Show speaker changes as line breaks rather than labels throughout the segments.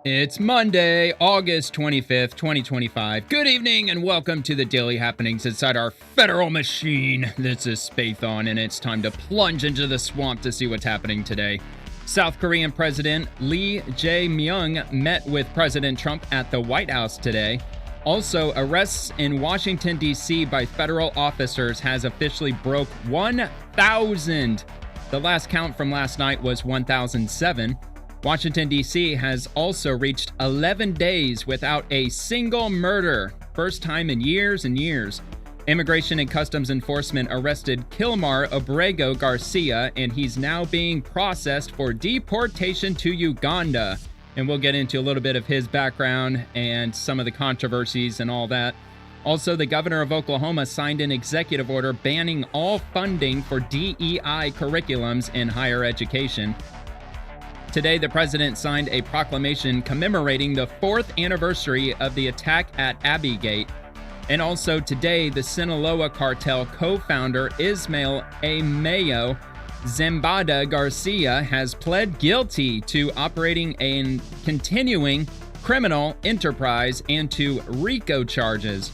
It's Monday, August 25th, 2025. Good evening and welcome to the daily happenings inside our federal machine. This is Spathon and it's time to plunge into the swamp to see what's happening today. South Korean President Lee Jae-Myung met with President Trump at the White House today. Also, arrests in Washington, D.C. by federal officers has officially broke 1,000. The last count from last night was 1,007. Washington, D.C. has also reached 11 days without a single murder. First time in years and years. Immigration and Customs Enforcement arrested Kilmar Abrego Garcia, and he's now being processed for deportation to Uganda. And we'll get into a little bit of his background and some of the controversies and all that. Also, the governor of Oklahoma signed an executive order banning all funding for DEI curriculums in higher education. Today, the president signed a proclamation commemorating the 4th anniversary of the attack at Abbey Gate. And also today, the Sinaloa Cartel Co-Founder Ismael a Mayo, Zambada Garcia, has pled guilty to operating a continuing criminal enterprise and to RICO charges.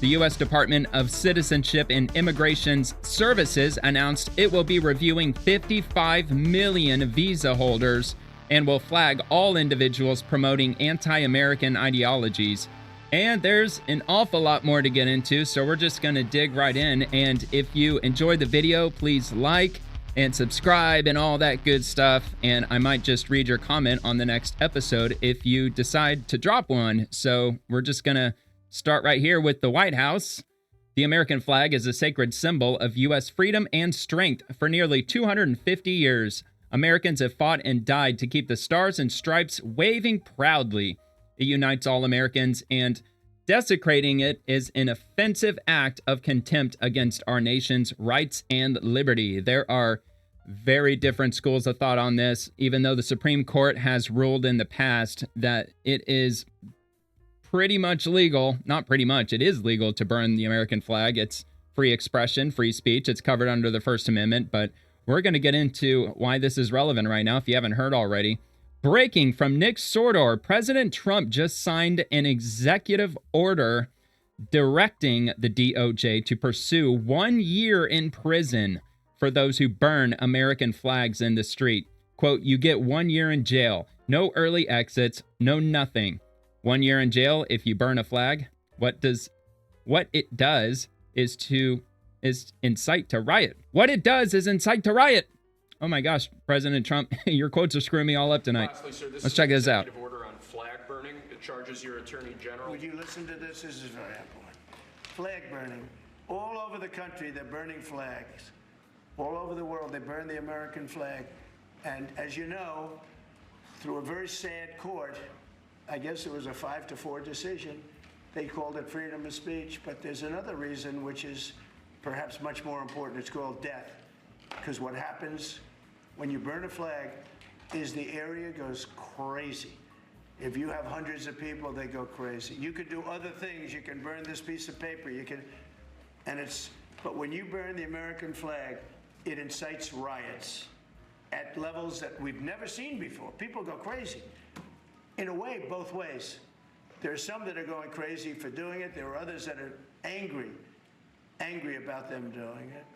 The U.S. Department of Citizenship and Immigration Services announced it will be reviewing 55 million visa holders and will flag all individuals promoting anti-American ideologies. And there's an awful lot more to get into, so we're just going to dig right in. And if you enjoyed the video, please like and subscribe and all that good stuff. And I might just read your comment on the next episode if you decide to drop one. So we're just going to start right here with the White House. The American flag is a sacred symbol of U.S. freedom and strength. For nearly 250 years, Americans have fought and died to keep the stars and stripes waving proudly. It unites all Americans, and desecrating it is an offensive act of contempt against our nation's rights and liberty. There are very different schools of thought on this, even though the Supreme Court has ruled in the past that it is pretty much legal. Not pretty much, it is legal to burn the American flag. It's free expression, free speech. It's covered under the First Amendment, but we're going to get into why this is relevant right now if you haven't heard already. Breaking from Nick Sordor, President Trump just signed an executive order directing the DOJ to pursue 1 year in prison for those who burn American flags in the street. Quote, you get 1 year in jail, no early exits, no nothing. 1 year in jail if you burn a flag. What it does is incite to riot. What it does is incite to riot. Oh my gosh, President Trump, your quotes are screwing me all up tonight.
Lastly, sir,
let's check this out.
Order on flag burning. It charges your attorney general.
Would you listen to this? This is very important. Flag burning. All over the country, they're burning flags. All over the world, they burn the American flag. And as you know, through a very sad court, I guess it was a 5-4 decision. They called it freedom of speech, but there's another reason which is perhaps much more important. It's called death. Because what happens when you burn a flag is the area goes crazy. If you have hundreds of people, they go crazy. You could do other things. You can burn this piece of paper. But when you burn the American flag, it incites riots at levels that we've never seen before. People go crazy. In a way, both ways. There are some that are going crazy for doing it. There are others that are angry about them doing it.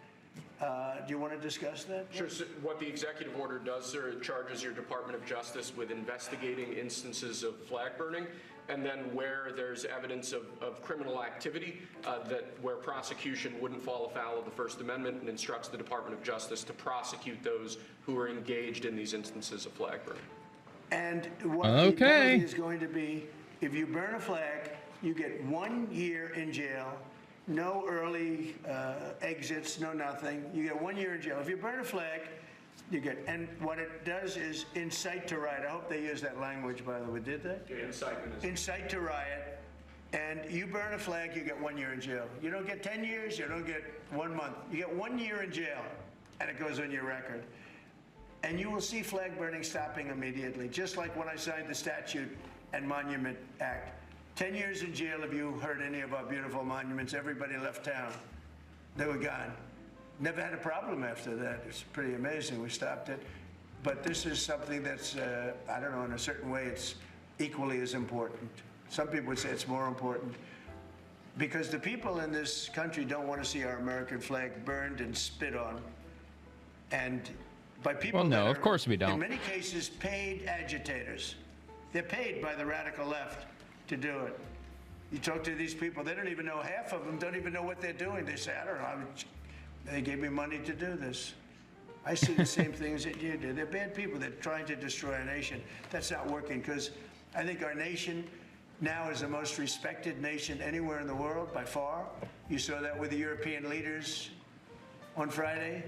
Do you want to discuss that?
Sure. So what the executive order does, sir, it charges your Department of Justice with investigating instances of flag burning, and then where there's evidence of criminal activity, where prosecution wouldn't fall afoul of the First Amendment, and instructs the Department of Justice to prosecute those who are engaged in these instances of flag burning.
And what the penalty is going to be, if you burn a flag, you get 1 year in jail, no early exits, no nothing. You get 1 year in jail. If you burn a flag, you get, and what it does is incite to riot. I hope they use that language, by the way. Did they?
Yeah, incitement.
Incite to riot. And you burn a flag, you get 1 year in jail. You don't get 10 years, you don't get 1 month. You get 1 year in jail, and it goes on your record. And you will see flag burning stopping immediately, just like when I signed the Statute and Monument Act. 10 years in jail if you hurt any of our beautiful monuments. Everybody left town. They were gone. Never had a problem after that. It's pretty amazing. We stopped it. But this is something that's, I don't know, in a certain way, it's equally as important. Some people would say it's more important because the people in this country don't want to see our American flag burned and spit on. And by people
Well, no,
that
of course we don't.
in many cases, paid agitators. They're paid by the radical left to do it. You talk to these people, they don't even know, half of them don't even know what they're doing. They say, I don't know, they gave me money to do this. I see the same things that you do. They're bad people. They're trying to destroy our nation. That's not working because I think our nation now is the most respected nation anywhere in the world by far. You saw that with the European leaders on Friday.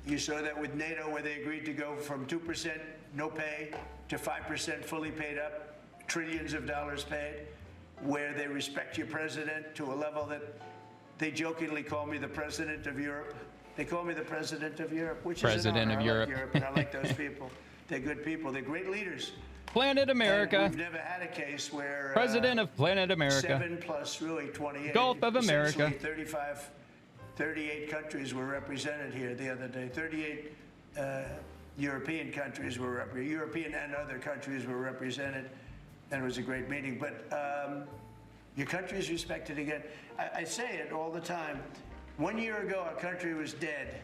You saw that with NATO where they agreed to go from 2% no pay to 5% fully paid up, trillions of dollars paid, where they respect your president to a level that they jokingly call me the president of Europe. They call me the president of Europe, which
President
is an honor.
of
I
Europe.
like Europe, and I like those people. They're good people. They're great leaders.
Planet America.
And we've never had a case where
President of Planet America.
7 plus really 28.
Gulf of America.
Essentially 38 countries were represented here the other day. 38 European countries were represented. European and other countries were represented, and it was a great meeting. But your country is respected again. I say it all the time. 1 year ago, our country was dead.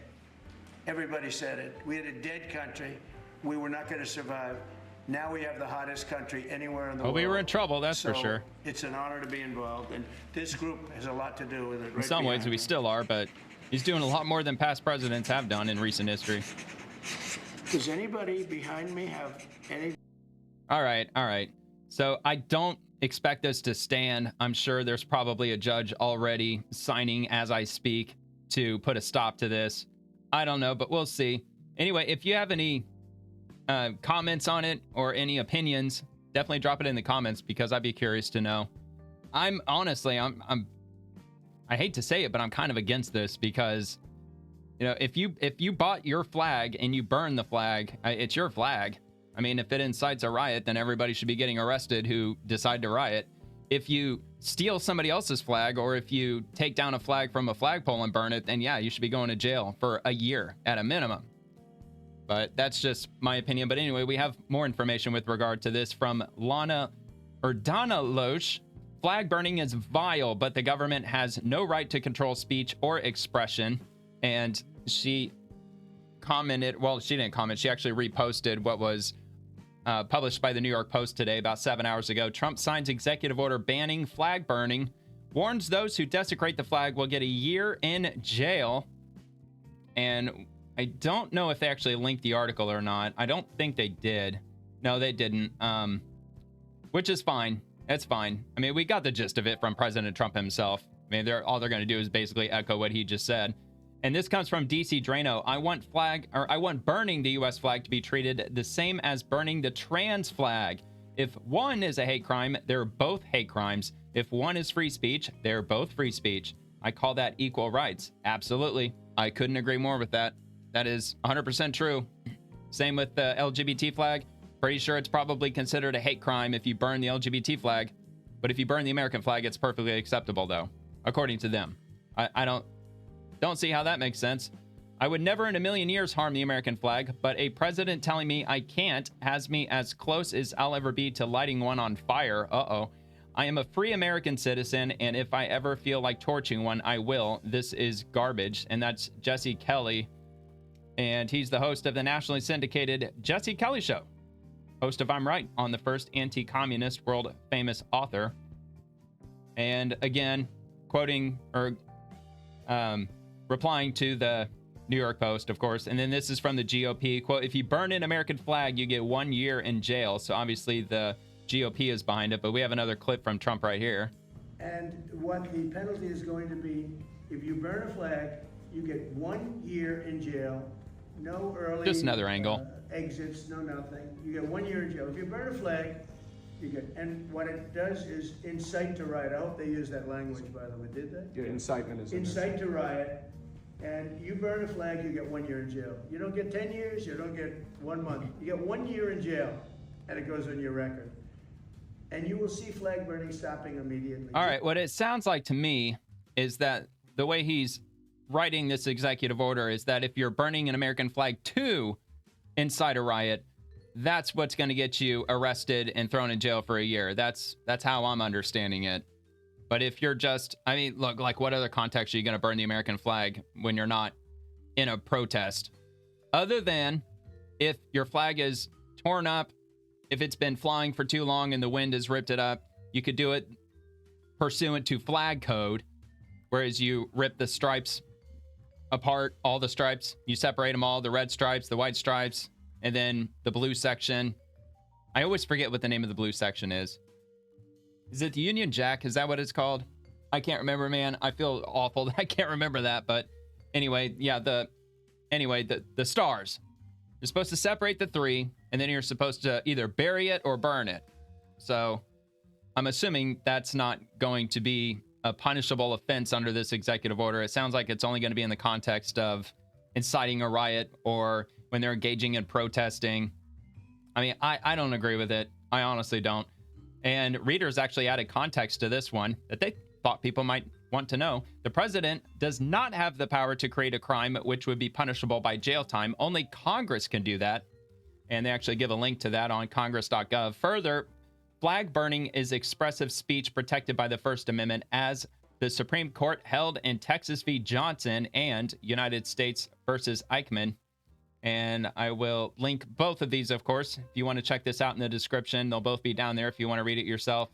Everybody said it. We had a dead country. We were not going to survive. Now we have the hottest country anywhere in the world.
We were in trouble, that's for sure.
It's an honor to be involved, and this group has a lot to do with it.
In some ways, we still are, but he's doing a lot more than past presidents have done in recent history.
Does anybody behind me have any?
All right. So I don't expect this to stand. I'm sure there's probably a judge already signing as I speak to put a stop to this. I don't know, but we'll see. Anyway, if you have any comments on it or any opinions, definitely drop it in the comments because I'd be curious to know. I'm honestly, I hate to say it, but I'm kind of against this because, you know, if you bought your flag and you burn the flag, it's your flag. I mean, if it incites a riot, then everybody should be getting arrested who decide to riot. If you steal somebody else's flag or if you take down a flag from a flagpole and burn it, then yeah, you should be going to jail for a year at a minimum. But that's just my opinion. But anyway, we have more information with regard to this from Donna Loesch. Flag burning is vile, but the government has no right to control speech or expression. And she commented, well, she didn't comment. She actually reposted what was published by the New York Post today about 7 hours ago. Trump signs executive order banning flag burning, warns those who desecrate the flag will get a year in jail. And I don't know if they actually linked the article or not. I don't think they did. No, they didn't. Which is fine. It's fine. I mean, we got the gist of it from President Trump himself. I mean, all they're going to do is basically echo what he just said. And this comes from DC Drano. I want burning the U.S. flag to be treated the same as burning the trans flag. If one is a hate crime, they're both hate crimes. If one is free speech, they're both free speech. I call that equal rights. Absolutely. I couldn't agree more with that. That is 100% true. Same with the LGBT flag. Pretty sure it's probably considered a hate crime if you burn the LGBT flag. But if you burn the American flag, it's perfectly acceptable, though, according to them. I don't see how that makes sense. I would never in a million years harm the American flag, but a president telling me I can't has me as close as I'll ever be to lighting one on fire. Uh-oh. I am a free American citizen, and if I ever feel like torching one, I will. This is garbage. And that's Jesse Kelly. And he's the host of the nationally syndicated Jesse Kelly Show. Host of I'm Right on the first anti-communist world famous author. And again, quoting or replying to the New York Post, of course. And then this is from the GOP. Quote, if you burn an American flag, you get 1 year in jail. So obviously the GOP is behind it, but we have another clip from Trump right here.
And what the penalty is going to be, if you burn a flag, you get 1 year in jail, no early
just another angle.
Exits, no nothing. You get 1 year in jail. If you burn a flag, you get, and what it does is incite to riot. I hope they use that language, by the way. Did they?
Yeah, incitement is
incite to riot. And you burn a flag, you get 1 year in jail. You don't get 10 years, you don't get 1 month. You get 1 year in jail, and it goes on your record. And you will see flag burning stopping immediately.
All right, what it sounds like to me is that the way he's writing this executive order is that if you're burning an American flag to incite a riot, that's what's going to get you arrested and thrown in jail for a year. That's how I'm understanding it. But if you're just, I mean, look, like what other context are you going to burn the American flag when you're not in a protest? Other than if your flag is torn up, if it's been flying for too long and the wind has ripped it up, you could do it pursuant to flag code, whereas you rip the stripes apart, all the stripes, you separate them all, the red stripes, the white stripes, and then the blue section. I always forget what the name of the blue section is. Is it the Union Jack? Is that what it's called? I can't remember, man. I feel awful that I can't remember that. But anyway, yeah, the stars. You're supposed to separate the three, and then you're supposed to either bury it or burn it. So I'm assuming that's not going to be a punishable offense under this executive order. It sounds like it's only going to be in the context of inciting a riot or when they're engaging in protesting. I mean, I don't agree with it. I honestly don't. And readers actually added context to this one that they thought people might want to know. The president does not have the power to create a crime which would be punishable by jail time. Only Congress can do that. And they actually give a link to that on congress.gov. Further, flag burning is expressive speech protected by the First Amendment, as the Supreme Court held in Texas v. Johnson and United States versus Eichmann. And I will link both of these, of course. If you want to check this out in the description, they'll both be down there if you want to read it yourself.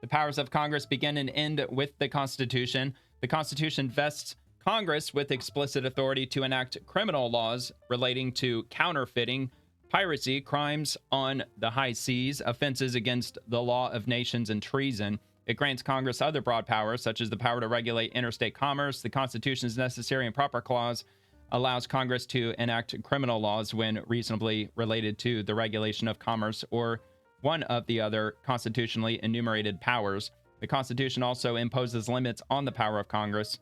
The powers of Congress begin and end with the Constitution. The Constitution vests Congress with explicit authority to enact criminal laws relating to counterfeiting, piracy, crimes on the high seas, offenses against the law of nations, and treason. It grants Congress other broad powers, such as the power to regulate interstate commerce. The Constitution's necessary and proper clause allows Congress to enact criminal laws when reasonably related to the regulation of commerce or one of the other constitutionally enumerated powers. The Constitution also imposes limits on the power of Congress,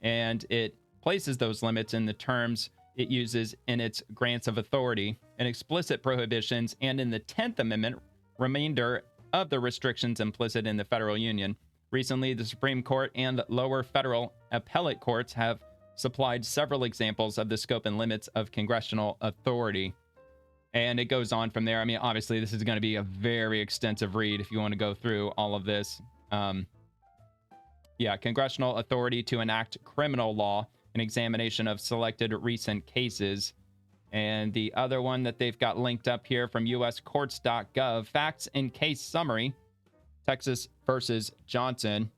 and it places those limits in the terms it uses in its grants of authority, in explicit prohibitions, and in the 10th Amendment, remainder of the restrictions implicit in the federal union. Recently, the Supreme Court and lower federal appellate courts have supplied several examples of the scope and limits of congressional authority. And it goes on from there. I mean, obviously, this is going to be a very extensive read if you want to go through all of this. Congressional authority to enact criminal law, an examination of selected recent cases. And the other one that they've got linked up here from uscourts.gov, facts and case summary, Texas versus Johnson.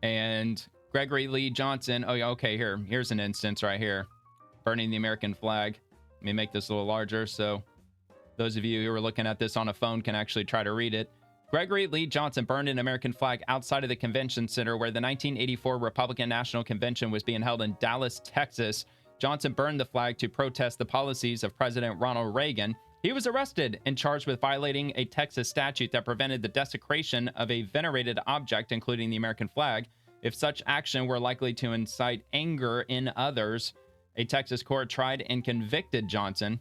And Gregory Lee Johnson. Oh, yeah, okay, here's an instance right here. Burning the American flag. Let me make this a little larger so those of you who are looking at this on a phone can actually try to read it. Gregory Lee Johnson burned an American flag outside of the convention center where the 1984 Republican National Convention was being held in Dallas, Texas. Johnson burned the flag to protest the policies of President Ronald Reagan. He was arrested and charged with violating a Texas statute that prevented the desecration of a venerated object, including the American flag, if such action were likely to incite anger in others. A Texas court tried and convicted Johnson,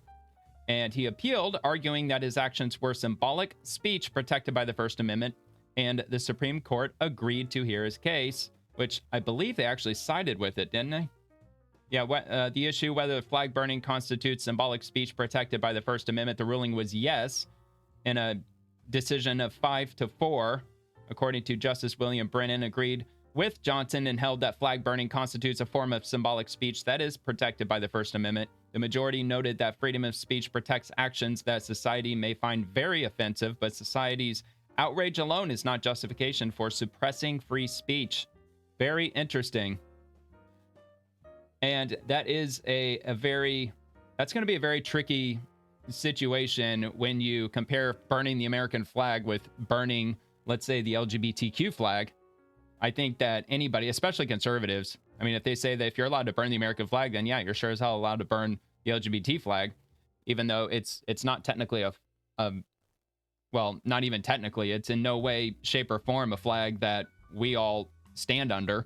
and he appealed, arguing that his actions were symbolic speech protected by the First Amendment, and the Supreme Court agreed to hear his case, which I believe they actually sided with it, didn't they? Yeah, the issue whether the flag burning constitutes symbolic speech protected by the First Amendment, the ruling was yes, in a decision of 5-4, according to Justice William Brennan, agreed with Johnson and held that flag burning constitutes a form of symbolic speech that is protected by the First Amendment. The majority noted that freedom of speech protects actions that society may find very offensive, but society's outrage alone is not justification for suppressing free speech. Very interesting. And that is that's going to be a very tricky situation when you compare burning the American flag with burning, let's say, the LGBTQ flag. I think that anybody, especially conservatives, I mean, if they say that if you're allowed to burn the American flag, then yeah, you're sure as hell allowed to burn the LGBT flag, even though it's not technically well, not even technically, it's in no way, shape, or form a flag that we all stand under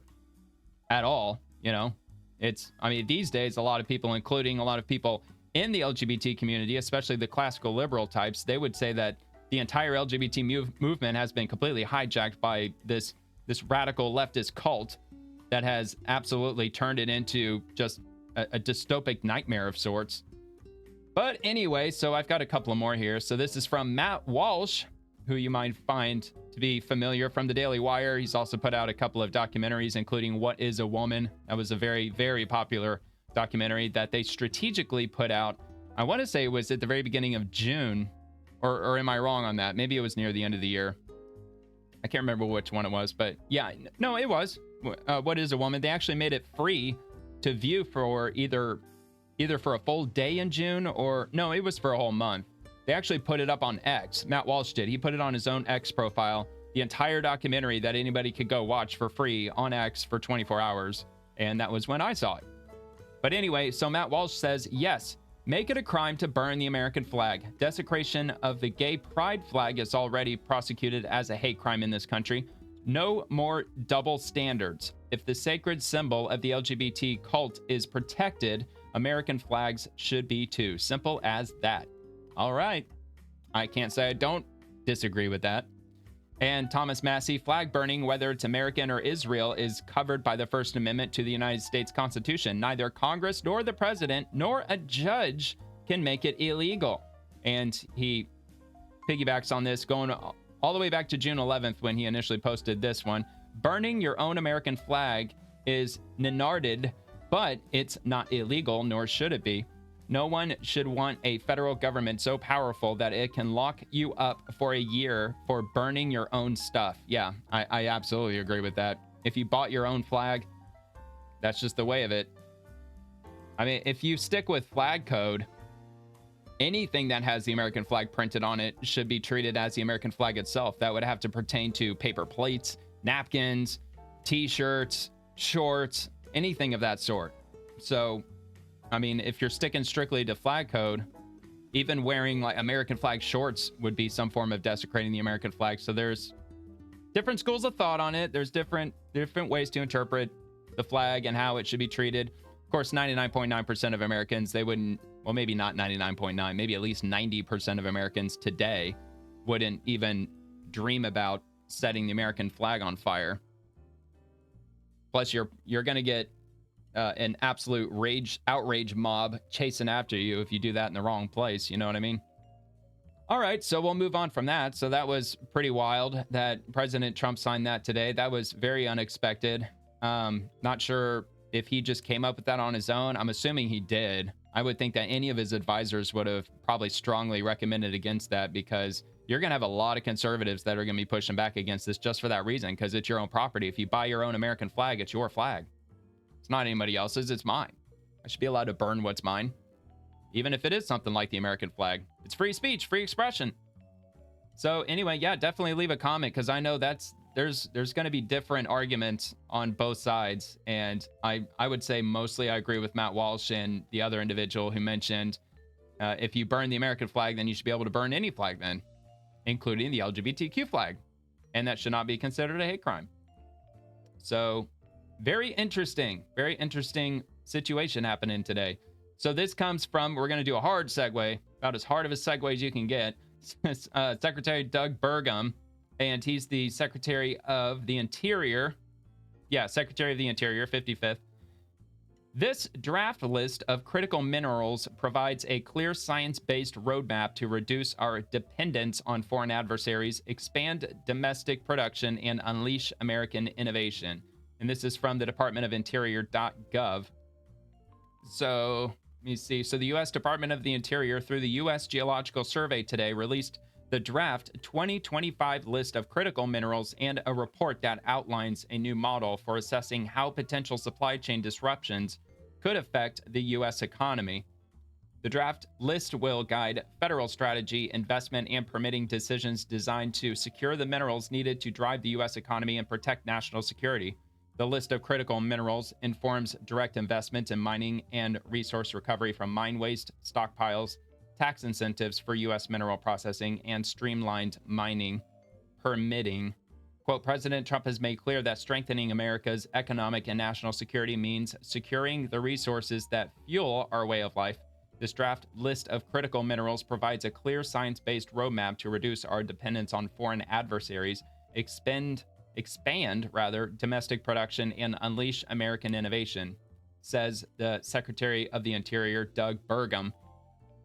at all, you know? I mean, these days, a lot of people, including a lot of people in the LGBT community, especially the classical liberal types, they would say that the entire LGBT movement has been completely hijacked by this radical leftist cult that has absolutely turned it into just a dystopic nightmare of sorts. But anyway, so I've got a couple more here. So this is from Matt Walsh, who you might find to be familiar from the Daily Wire. He's also put out a couple of documentaries, including What is a Woman? That was a very, very popular documentary that they strategically put out. I want to say it was at the very beginning of June, or am I wrong on that? Maybe it was near the end of the year. I can't remember which one it was, but yeah, no, it was. What is a Woman? They actually made it free to view for either for a full day in June, or no, it was for a whole month. They actually put it up on X. Matt Walsh did. He put it on his own X profile, the entire documentary that anybody could go watch for free on X for 24 hours. And that was when I saw it. But anyway, so Matt Walsh says, yes, make it a crime to burn the American flag. Desecration of the gay pride flag is already prosecuted as a hate crime in this country. No more double standards. If the sacred symbol of the LGBT cult is protected, American flags should be too. Simple as that. All right. I can't say I don't disagree with that. And Thomas Massey, flag burning, whether it's American or Israel, is covered by the First Amendment to the United States Constitution. Neither Congress nor the president nor a judge can make it illegal. And he piggybacks on this, going all the way back to June 11th when he initially posted this one. Burning your own American flag is nenarded, but it's not illegal, nor should it be. No one should want a federal government so powerful that it can lock you up for a year for burning your own stuff. Yeah, I absolutely agree with that. If you bought your own flag, that's just the way of it. I mean, if you stick with flag code, anything that has the American flag printed on it should be treated as the American flag itself. That would have to pertain to paper plates, napkins, t-shirts, shorts, anything of that sort. So, I mean, if you're sticking strictly to flag code, even wearing like American flag shorts would be some form of desecrating the American flag. So there's different schools of thought on it. There's different ways to interpret the flag and how it should be treated. Of course, 99.9% of Americans, they wouldn't, well, maybe not 99.9, maybe at least 90% of Americans today wouldn't even dream about setting the American flag on fire. Plus, you're going to get an absolute outrage mob chasing after you if you do that in the wrong place. You know what I mean? All right, so we'll move on from that. So that was pretty wild that President Trump signed that today. That was very unexpected. Not sure if he just came up with that on his own. I'm assuming he did. I would think that any of his advisors would have probably strongly recommended against that, because you're going to have a lot of conservatives that are going to be pushing back against this just for that reason, because it's your own property. If you buy your own American flag, it's your flag. It's not anybody else's, it's mine. I should be allowed to burn what's mine, even if it is something like the American flag. It's free speech, free expression. So anyway, yeah, definitely leave a comment, because I know there's going to be different arguments on both sides. And I would say mostly I agree with Matt Walsh and the other individual who mentioned if you burn the American flag, then you should be able to burn any flag then, including the LGBTQ flag. And that should not be considered a hate crime. So very interesting situation happening today. So this comes from, we're going to do a hard segue, about as hard of a segue as you can get. Secretary Doug Burgum, and he's the Secretary of the Interior. Yeah, Secretary of the Interior, 55th. This draft list of critical minerals provides a clear science-based roadmap to reduce our dependence on foreign adversaries, expand domestic production, and unleash American innovation. And this is from the Department of Interior.gov. So let me see. So the U.S. Department of the Interior, through the U.S. Geological Survey today, released the draft 2025 list of critical minerals and a report that outlines a new model for assessing how potential supply chain disruptions could affect the U.S. economy. The draft list will guide federal strategy, investment, and permitting decisions designed to secure the minerals needed to drive the U.S. economy and protect national security. The list of critical minerals informs direct investment in mining and resource recovery from mine waste, stockpiles, tax incentives for U.S. mineral processing, and streamlined mining permitting. Quote, President Trump has made clear that strengthening America's economic and national security means securing the resources that fuel our way of life. This draft list of critical minerals provides a clear science-based roadmap to reduce our dependence on foreign adversaries, expand domestic production, and unleash American innovation, says the Secretary of the Interior, Doug Burgum.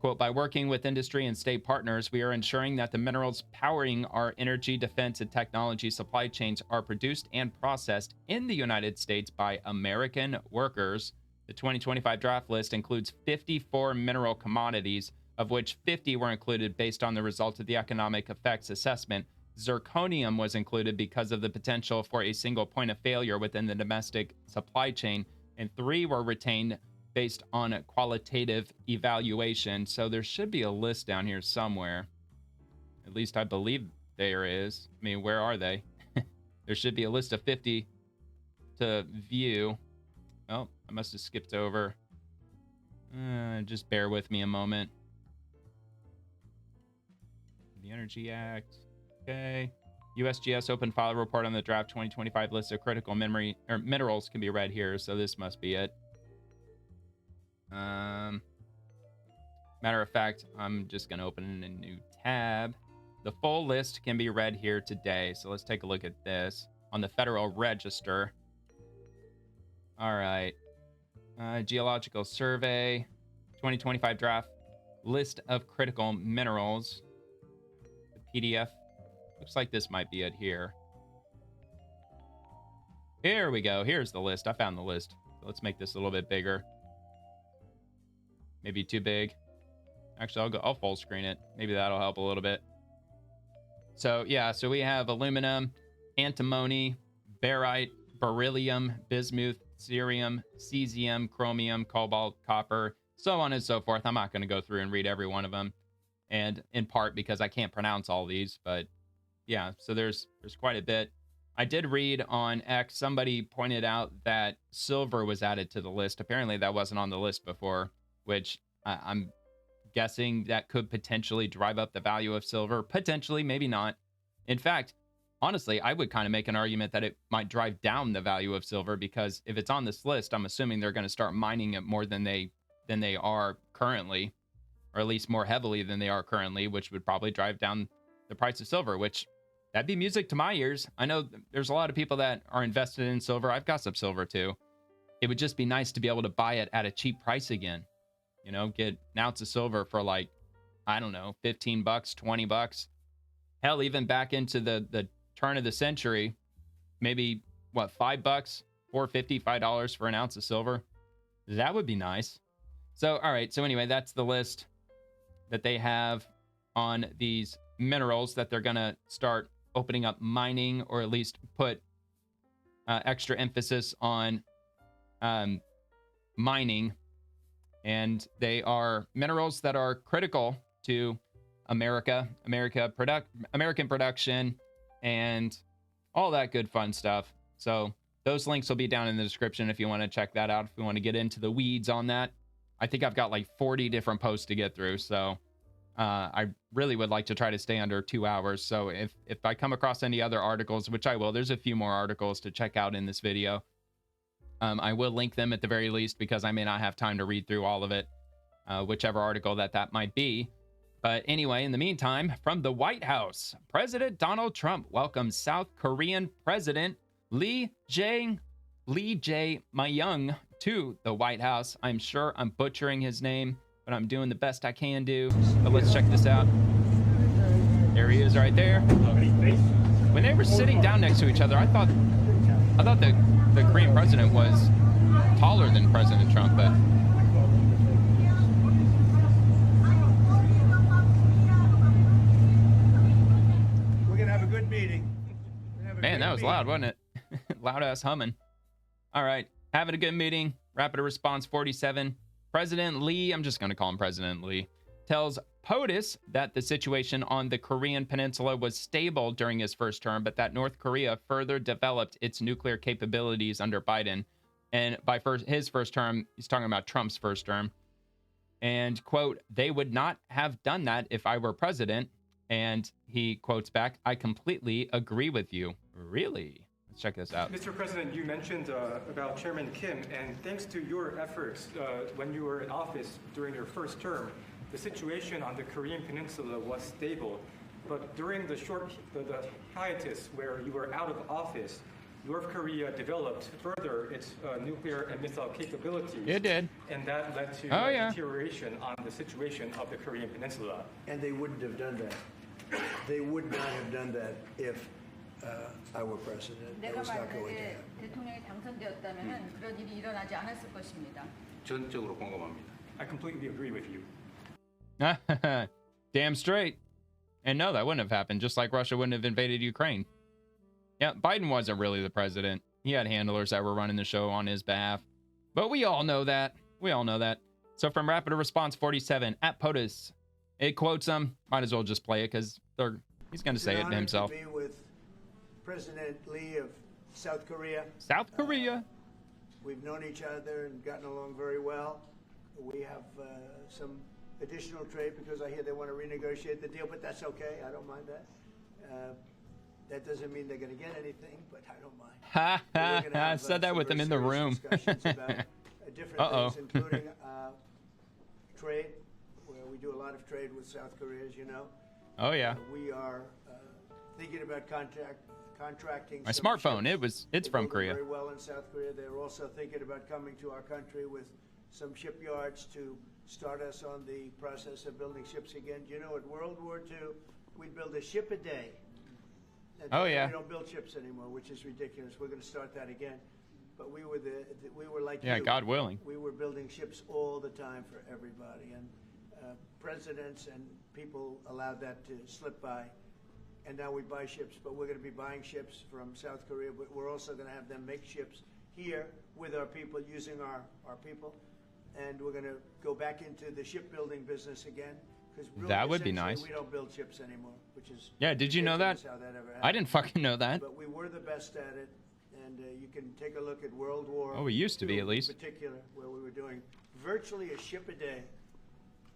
Quote, by working with industry and state partners, we are ensuring that the minerals powering our energy, defense, and technology supply chains are produced and processed in the United States by American workers. The 2025 draft list includes 54 mineral commodities, of which 50 were included based on the result of the economic effects assessment. Zirconium was included because of the potential for a single point of failure within the domestic supply chain, and 3 were retained based on a qualitative evaluation. So there should be a list down here somewhere. At least I believe there is. I mean, where are they? There should be a list of 50 to view. Oh, I must have skipped over. Just bear with me a moment. The Energy Act. Okay. USGS open file report on the draft 2025 list of critical minerals can be read here. So this must be it. Matter of fact, I'm just going to open a new tab. The full list can be read here today. So let's take a look at this on the Federal Register. All right. Geological Survey, 2025 draft list of critical minerals. The PDF. Looks like this might be it here. Here we go. Here's the list. I found the list. So let's make this a little bit bigger. Maybe too big. Actually, I'll full screen it. Maybe that'll help a little bit. So yeah, so we have aluminum, antimony, barite, beryllium, bismuth, cerium, cesium, chromium, cobalt, copper, so on and so forth. I'm not going to go through and read every one of them, and in part because I can't pronounce all these, but yeah, so there's quite a bit. I did read on X, somebody pointed out that silver was added to the list. Apparently that wasn't on the list before, which I'm guessing that could potentially drive up the value of silver. Potentially, maybe not. In fact, honestly, I would kind of make an argument that it might drive down the value of silver, because if it's on this list, I'm assuming they're going to start mining it more than they are currently, or at least more heavily than they are currently, which would probably drive down the price of silver, which that'd be music to my ears. I know there's a lot of people that are invested in silver. I've got some silver too. It would just be nice to be able to buy it at a cheap price again. You know, get an ounce of silver for like, I don't know, 15 bucks, 20 bucks. Hell, even back into the turn of the century, maybe what, $5, $4.50, $5 for an ounce of silver. That would be nice. So, all right. So anyway, that's the list that they have on these minerals that they're going to start opening up mining, or at least put extra emphasis on mining. And they are minerals that are critical to American production, and all that good fun stuff. So those links will be down in the description if you want to check that out, if you want to get into the weeds on that. I think I've got like 40 different posts to get through, so I really would like to try to stay under 2 hours. So if I come across any other articles, which I will, there's a few more articles to check out in this video. I will link them at the very least, because I may not have time to read through all of it, whichever article that might be. But anyway, in the meantime, from the White House, President Donald Trump welcomes South Korean President Lee Jae-Myung to the White House. I'm sure I'm butchering his name, but I'm doing the best I can do. But let's check this out. There he is right there. When they were sitting down next to each other, I thought the Korean president was taller than President Trump, but
We're going to have a good meeting.
man, that was loud, wasn't it? Loud ass humming. All right, having a good meeting. Rapid response 47. President Lee, I'm just going to call him President Lee, tells POTUS that the situation on the Korean peninsula was stable during his first term, but that North Korea further developed its nuclear capabilities under Biden. And by his first term, he's talking about Trump's first term. And, quote, they would not have done that if I were president. And he quotes back, I completely agree with you. Really? Let's check this out.
Mr. President, you mentioned about Chairman Kim, and thanks to your efforts when you were in office during your first term, the situation on the Korean Peninsula was stable. But during the hiatus where you were out of office, North Korea developed further its nuclear and missile capabilities.
It did.
And that led to deterioration on the situation of the Korean Peninsula.
And they wouldn't have done that. They would not have done that if I were president. That
내가
was not going to
만약에
happen.
대통령이 당선되었다면 그런 일이 일어나지 않았을 것입니다.
전적으로 공감합니다.
I completely agree with you.
Damn straight. And no, that wouldn't have happened, just like Russia wouldn't have invaded Ukraine. Yeah, Biden wasn't really the president. He had handlers that were running the show on his behalf. But we all know that. We all know that. So from Rapid Response 47 at POTUS, it quotes him. Might as well just play it because he's going to say it himself.
To be with President Lee of South Korea.
South Korea.
We've known each other and gotten along very well. We have some additional trade because I hear they want to renegotiate the deal, but that's okay. I don't mind that. That doesn't mean they're going to get anything, but I don't mind.
I said that with them in the room.
Discussions about different things, including trade, where we do a lot of trade with South Korea, as you know.
Oh yeah.
We are thinking about contracting.
My smartphone, it's from Korea.
Very well in South Korea. They're also thinking about coming to our country with some shipyards to start us on the process of building ships again. You know, at World War II, we'd build a ship a day. And
oh yeah.
We don't build ships anymore, which is ridiculous. We're going to start that again. But we were like
yeah,
you.
God willing.
We were building ships all the time for everybody, and presidents and people allowed that to slip by. And now we buy ships, but we're going to be buying ships from South Korea. But we're also going to have them make ships here with our people, using our people. And we're going to go back into the shipbuilding business again.
That would be nice.
We don't build ships anymore, which is
yeah. Did you know that?
How that ever happened.
I didn't fucking know that.
But we were the best at it, and you can take a look at World War.
Oh, we used to be at least.
In particular, where we were doing virtually a ship a day,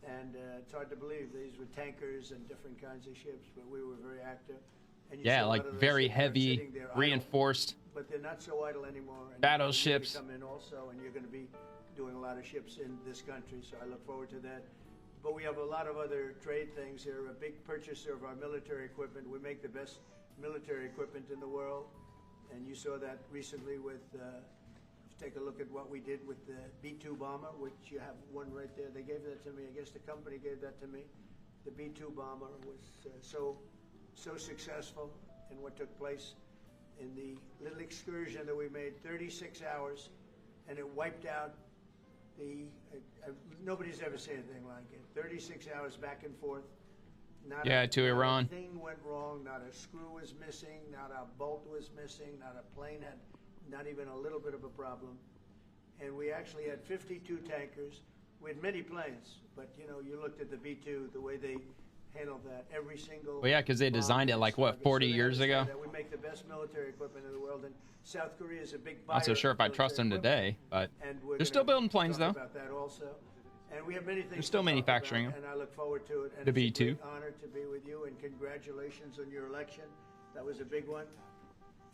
and it's hard to believe these were tankers and different kinds of ships, but we were very active. And
yeah, like very heavy, reinforced.
But they're not so idle anymore. And
battleships.
Come in also, and you're going to be doing a lot of ships in this country, so I look forward to that. But we have a lot of other trade things. They're a big purchaser of our military equipment. We make the best military equipment in the world, and you saw that recently with, take a look at what we did with the B-2 bomber, which you have one right there. They gave that to me. I guess the company gave that to me. The B-2 bomber was so successful in what took place in the little excursion that we made, 36 hours, and it wiped out nobody's ever seen anything like it. 36 hours back and forth.
To Iran.
Not a thing went wrong. Not a screw was missing. Not a bolt was missing. Not a plane had not even a little bit of a problem. And we actually had 52 tankers. We had many planes, but you looked at the B-2, the way they handled that. Every single.
Well, yeah, because they designed it like what 40 years ago.
We make the best military equipment in the world, and South Korea is a big buyer.
Not so sure if I trust them today, but they're still building planes though.
About that also. And we have many things.
They're still manufacturing them.
And I look forward to it. And
the B-2.
It's a great honor to be with you, and congratulations on your election. That was a big one,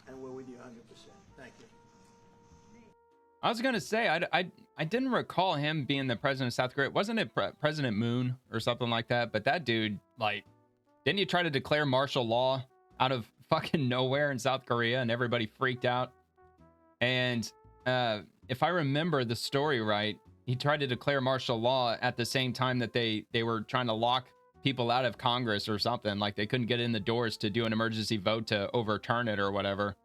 and we're with you 100%. Thank you.
I was gonna say I didn't recall him being the president of South Korea. Wasn't it President Moon or something like that? But that dude, like, didn't he try to declare martial law out of fucking nowhere in South Korea, and everybody freaked out? And if I remember the story right, he tried to declare martial law at the same time that they were trying to lock people out of Congress or something. Like they couldn't get in the doors to do an emergency vote to overturn it or whatever.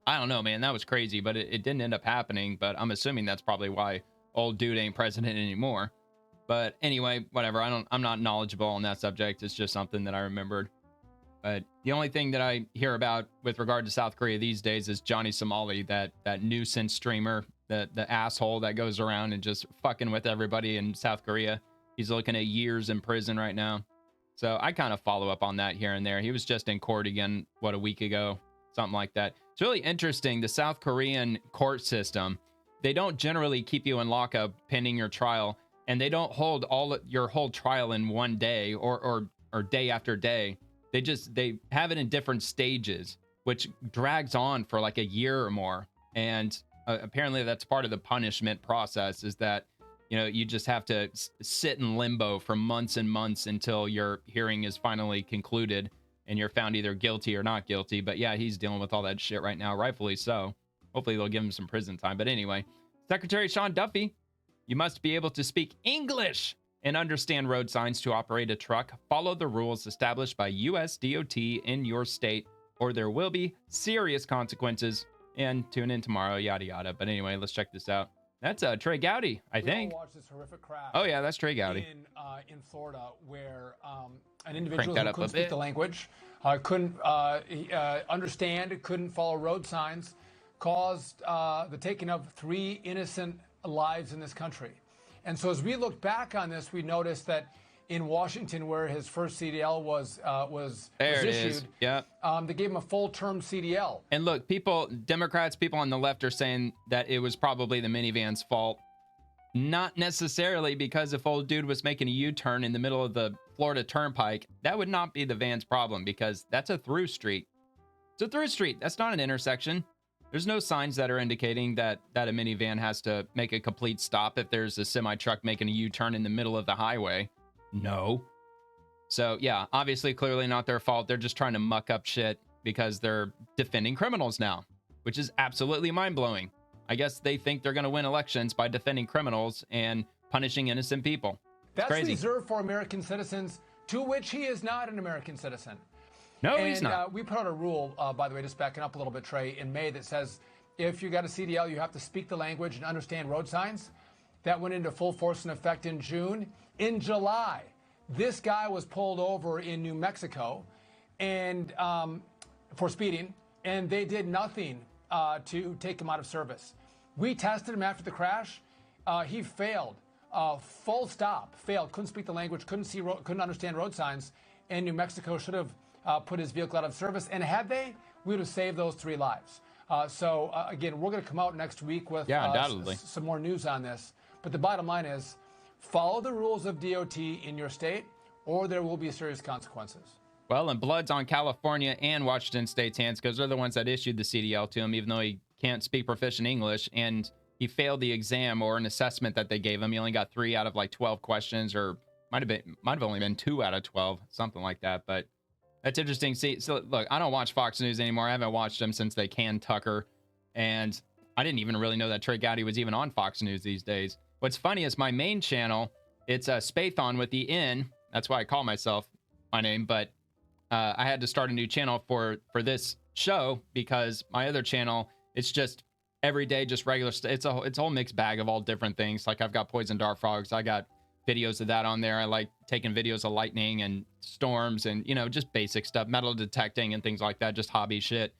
I don't know, man. That was crazy, but it didn't end up happening. But I'm assuming that's probably why old dude ain't president anymore. But anyway, whatever. I'm not knowledgeable on that subject. It's just something that I remembered. But the only thing that I hear about with regard to South Korea these days is Johnny Somali, that nuisance streamer, the asshole that goes around and just fucking with everybody in South Korea. He's looking at years in prison right now. So I kind of follow up on that here and there. He was just in court again, a week ago, something like that. It's really interesting. The South Korean court system, they don't generally keep you in lockup pending your trial, and they don't hold your whole trial in one day or day after day. They have it in different stages, which drags on for like a year or more. And apparently that's part of the punishment process, is that you just have to sit in limbo for months and months until your hearing is finally concluded. and you're found either guilty or not guilty. But yeah, he's dealing with all that shit right now, rightfully so. Hopefully they'll give him some prison time. But anyway, Secretary Sean Duffy, you must be able to speak English and understand road signs to operate a truck. Follow the rules established by US DOT in your state, or there will be serious consequences. And tune in tomorrow, yada yada. But anyway, let's check this out. That's Trey Gowdy, I think.
We all watched this horrific crash.
Oh yeah, that's Trey Gowdy.
In Florida, where an individual
that
who
up
couldn't
a
speak
bit.
the language, couldn't understand, couldn't follow road signs, caused the taking of 3 innocent lives in this country. And so as we look back on this, we noticed that in Washington, where his first CDL was issued,
yeah,
they gave him a full-term CDL.
And look, Democrats, people on the left are saying that it was probably the minivan's fault. Not necessarily, because if old dude was making a U-turn in the middle of the Florida Turnpike, that would not be the van's problem, because that's a through street. It's a through street. That's not an intersection. There's no signs that are indicating that a minivan has to make a complete stop if there's a semi-truck making a U-turn in the middle of the highway. No. So yeah, obviously, clearly not their fault. They're just trying to muck up shit because they're defending criminals now, which is absolutely mind-blowing. I guess they think they're going to win elections by defending criminals and punishing innocent people.
That's
crazy.
reserved for American citizens, to which he is not an American citizen.
No, he's not.
We put out a rule, by the way, just backing up a little bit, Trey, in May that says if you got a CDL, you have to speak the language and understand road signs. That went into full force and effect in June. In July, this guy was pulled over in New Mexico and for speeding, and they did nothing to take him out of service. We tested him after the crash. He failed. Full stop. Failed. Couldn't speak the language. Couldn't understand road signs. And New Mexico should have put his vehicle out of service. And had they, we would have saved those 3 lives. So again, we're going to come out next week with some more news on this. But the bottom line is, follow the rules of DOT in your state, or there will be serious consequences.
Well, and blood's on California and Washington State's hands, because they're the ones that issued the CDL to him, even though he can't speak proficient English, and he failed the exam or an assessment that they gave him. He only got 3 out of like 12 questions, or might have only been 2 out of 12, something like that. But that's interesting. See, so look, I don't watch Fox News anymore. I haven't watched them since they canned Tucker, and I didn't even really know that Trey Gowdy was even on Fox News these days. What's funny is my main channel, it's a Spathon with the N. That's why I call myself my name, but I had to start a new channel for this show, because my other channel, it's just every day, just regular stuff. It's a whole mixed bag of all different things. Like, I've got poison dart frogs. I got videos of that on there. I like taking videos of lightning and storms and, just basic stuff, metal detecting and things like that, just hobby shit.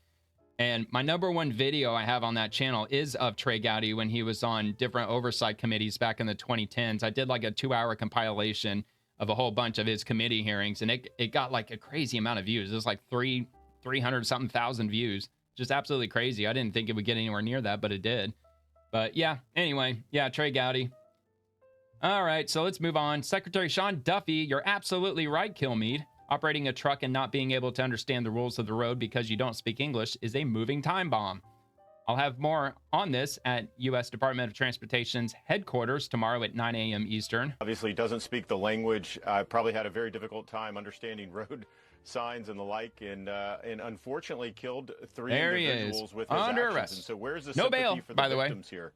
And my #1 video I have on that channel is of Trey Gowdy when he was on different oversight committees back in the 2010s. I did like a 2-hour compilation of a whole bunch of his committee hearings, and it got like a crazy amount of views. It was like 300 something thousand views. Just absolutely crazy. I didn't think it would get anywhere near that, but it did. But yeah, anyway, yeah, Trey Gowdy. All right, so let's move on. Secretary Sean Duffy, you're absolutely right, Kilmeade. Operating a truck and not being able to understand the rules of the road because you don't speak English is a moving time bomb. I'll have more on this at U.S. Department of Transportation's headquarters tomorrow at 9 a.m. Eastern.
Obviously doesn't speak the language. Probably had a very difficult time understanding road signs and the like, and unfortunately killed 3 individuals with his
under
actions.
arrest.
And so where's the
No
sympathy
bail,
for the
by the way.
victims here?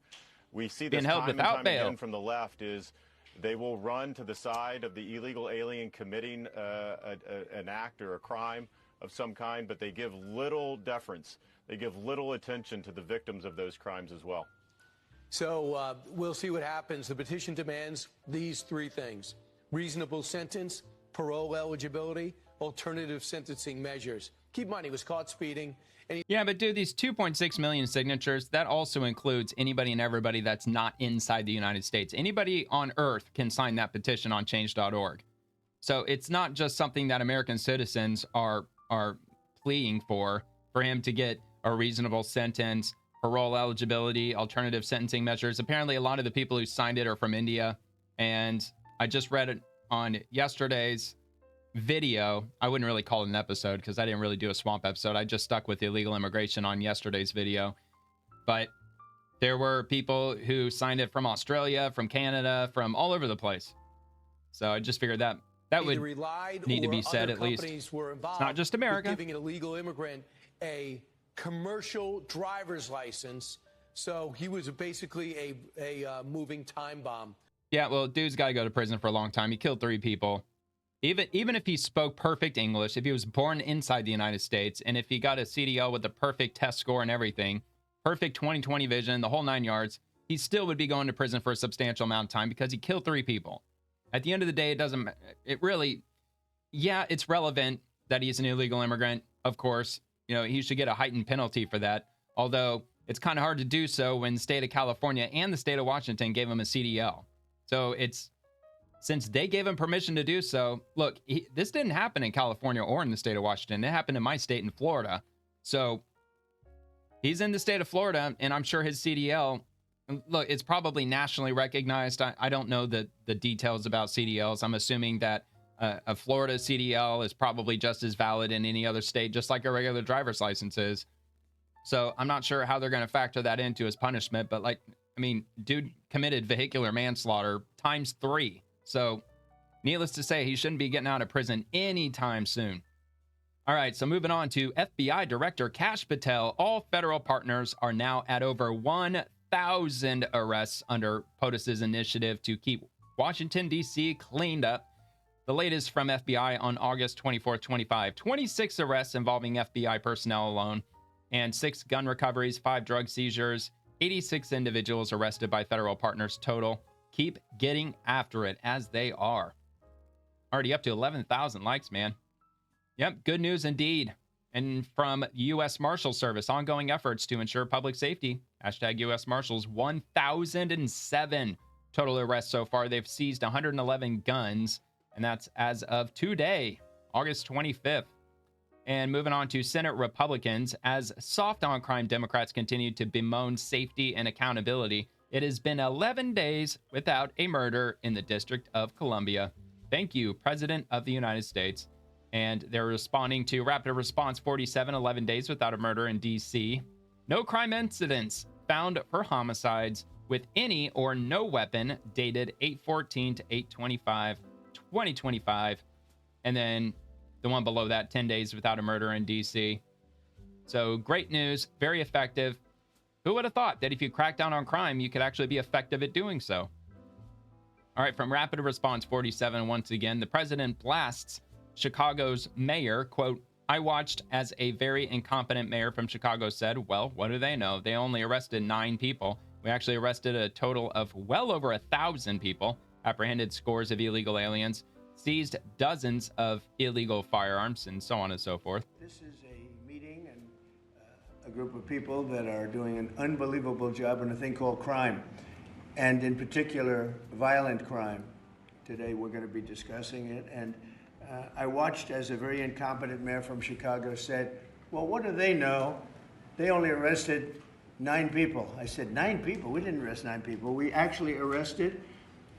We see this
Being held
time and
without
time
bail.
again from the left is they will run to the side of the illegal alien committing an act or a crime of some kind, but they give little deference. They give little attention to the victims of those crimes as well.
So we'll see what happens. The petition demands these 3 things: reasonable sentence, parole eligibility, alternative sentencing measures. Keep in mind, he was caught speeding.
Yeah, but dude, these 2.6 million signatures, that also includes anybody and everybody that's not inside the United States. Anybody on earth can sign that petition on change.org. So it's not just something that American citizens are pleading for him to get a reasonable sentence, parole eligibility, alternative sentencing measures. Apparently, a lot of the people who signed it are from India. And I just read it on yesterday's video. I wouldn't really call it an episode because I didn't really do a swamp episode. I just stuck with illegal immigration on yesterday's video. But there were people who signed it from Australia, from Canada, from all over the place. So I just figured that That
either
would
relied
need to
or
be said
other
at least.
companies were involved.
It's not just America.
With giving an illegal immigrant a commercial driver's license. So he was basically a moving time bomb.
Yeah, well, dude's got to go to prison for a long time. He killed 3 people. Even if he spoke perfect English, if he was born inside the United States, and if he got a CDL with the perfect test score and everything, perfect 20/20 vision, the whole 9 yards, he still would be going to prison for a substantial amount of time because he killed 3 people. At the end of the day, it's relevant that he's an illegal immigrant. Of course, he should get a heightened penalty for that. Although it's kind of hard to do so when the state of California and the state of Washington gave him a CDL. So since they gave him permission to do so, look, this didn't happen in California or in the state of Washington. It happened in my state in Florida. So he's in the state of Florida, and I'm sure his CDL, look, it's probably nationally recognized. I don't know the details about CDLs. I'm assuming that a Florida CDL is probably just as valid in any other state, just like a regular driver's license is. So I'm not sure how they're going to factor that into his punishment, but dude committed vehicular manslaughter times 3. So needless to say, he shouldn't be getting out of prison anytime soon. All right, so moving on to FBI Director Kash Patel. All federal partners are now at over 1,000 arrests under POTUS's initiative to keep Washington, D.C. cleaned up. The latest from FBI on August 24th, 25. 26 arrests involving FBI personnel alone, and 6 gun recoveries, 5 drug seizures, 86 individuals arrested by federal partners total. Keep getting after it, as they are. Already up to 11,000 likes, man. Yep, good news indeed. And from U.S. Marshal Service, ongoing efforts to ensure public safety. Hashtag U.S. Marshals, 1,007 total arrests so far. They've seized 111 guns, and that's as of today, August 25th. And moving on to Senate Republicans, as soft on crime Democrats continue to bemoan safety and accountability, it has been 11 days without a murder in the District of Columbia. Thank you, President of the United States. And they're responding to Rapid Response 47, 11 days without a murder in D.C. No crime incidents found for homicides with any or no weapon dated 8/14 to 8/25, 2025. And then the one below that, 10 days without a murder in D.C. So great news, very effective. Who would have thought that if you crack down on crime, you could actually be effective at doing so? All right, from Rapid Response 47, once again, the president blasts Chicago's mayor, quote, "I watched as a very incompetent mayor from Chicago said, well, what do they know? They only arrested 9 people. We actually arrested a total of well over 1,000 people, apprehended scores of illegal aliens, seized dozens of illegal firearms, and so on and so forth."
This is a meeting and a group of people that are doing an unbelievable job on a thing called crime, and in particular, violent crime. Today we're going to be discussing it, and I watched as a very incompetent mayor from Chicago said, well, what do they know? They only arrested 9 people. I said, 9 people? We didn't arrest 9 people. We actually arrested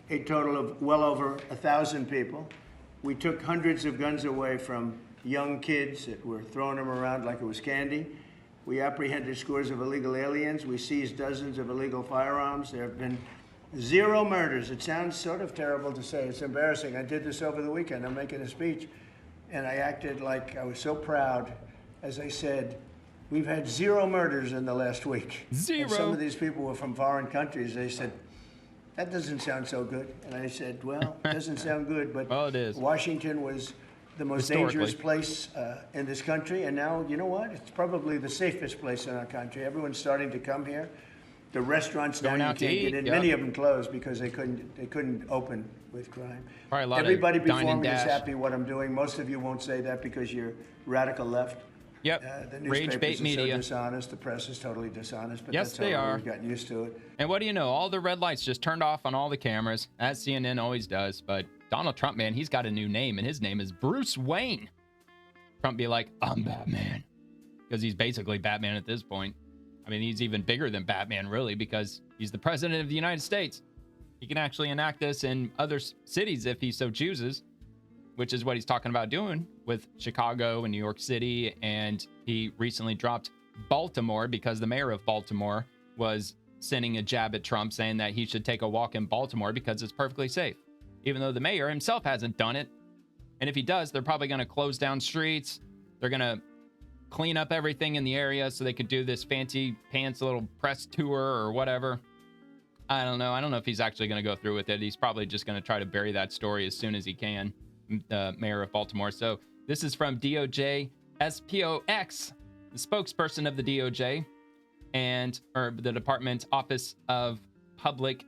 a total of well over 1,000 people. We took hundreds of guns away from young kids that were throwing them around like it was candy. We apprehended scores of illegal aliens. We seized dozens of illegal firearms. There have been 0 murders. It sounds sort of terrible to say. It's embarrassing. I did this over the weekend. I'm making a speech, and I acted like I was so proud as I said, we've had 0 murders in the last week.
0.
And some of these people were from foreign countries. They said, that doesn't sound so good. And I said, well, it doesn't sound good, but
well, it is.
Washington was the most dangerous place in this country. And now, you know what? It's probably the safest place in our country. Everyone's starting to come here. The restaurants now you can't get in. Yep. Many of them closed because they couldn't open with crime.
Probably a lot
Everybody
of dine
before
and
me is
dash.
happy what I'm doing. Most of you won't say that because you're radical left.
Yep.
The
Rage
newspapers
bait
are
media.
so dishonest. The press is totally dishonest. But
Yes,
that's
they
all
are.
We've gotten used to it.
And what do you know? All the red lights just turned off on all the cameras, as CNN always does. But Donald Trump, man, he's got a new name, and his name is Bruce Wayne. Trump be like, I'm Batman. Because he's basically Batman at this point. I mean, he's even bigger than Batman, really, because he's the president of the United States. He can actually enact this in other cities if he so chooses, which is what he's talking about doing with Chicago and New York City. And he recently dropped Baltimore because the mayor of Baltimore was sending a jab at Trump saying that he should take a walk in Baltimore because it's perfectly safe, even though the mayor himself hasn't done it. And if he does, they're probably going to close down streets. They're going to clean up everything in the area so they could do this fancy pants little press tour or whatever. I don't know. I don't know if he's actually going to go through with it. He's probably just going to try to bury that story as soon as he can, the mayor of Baltimore. So this is from DOJ SPOX, the spokesperson of the DOJ or the Department Office of Public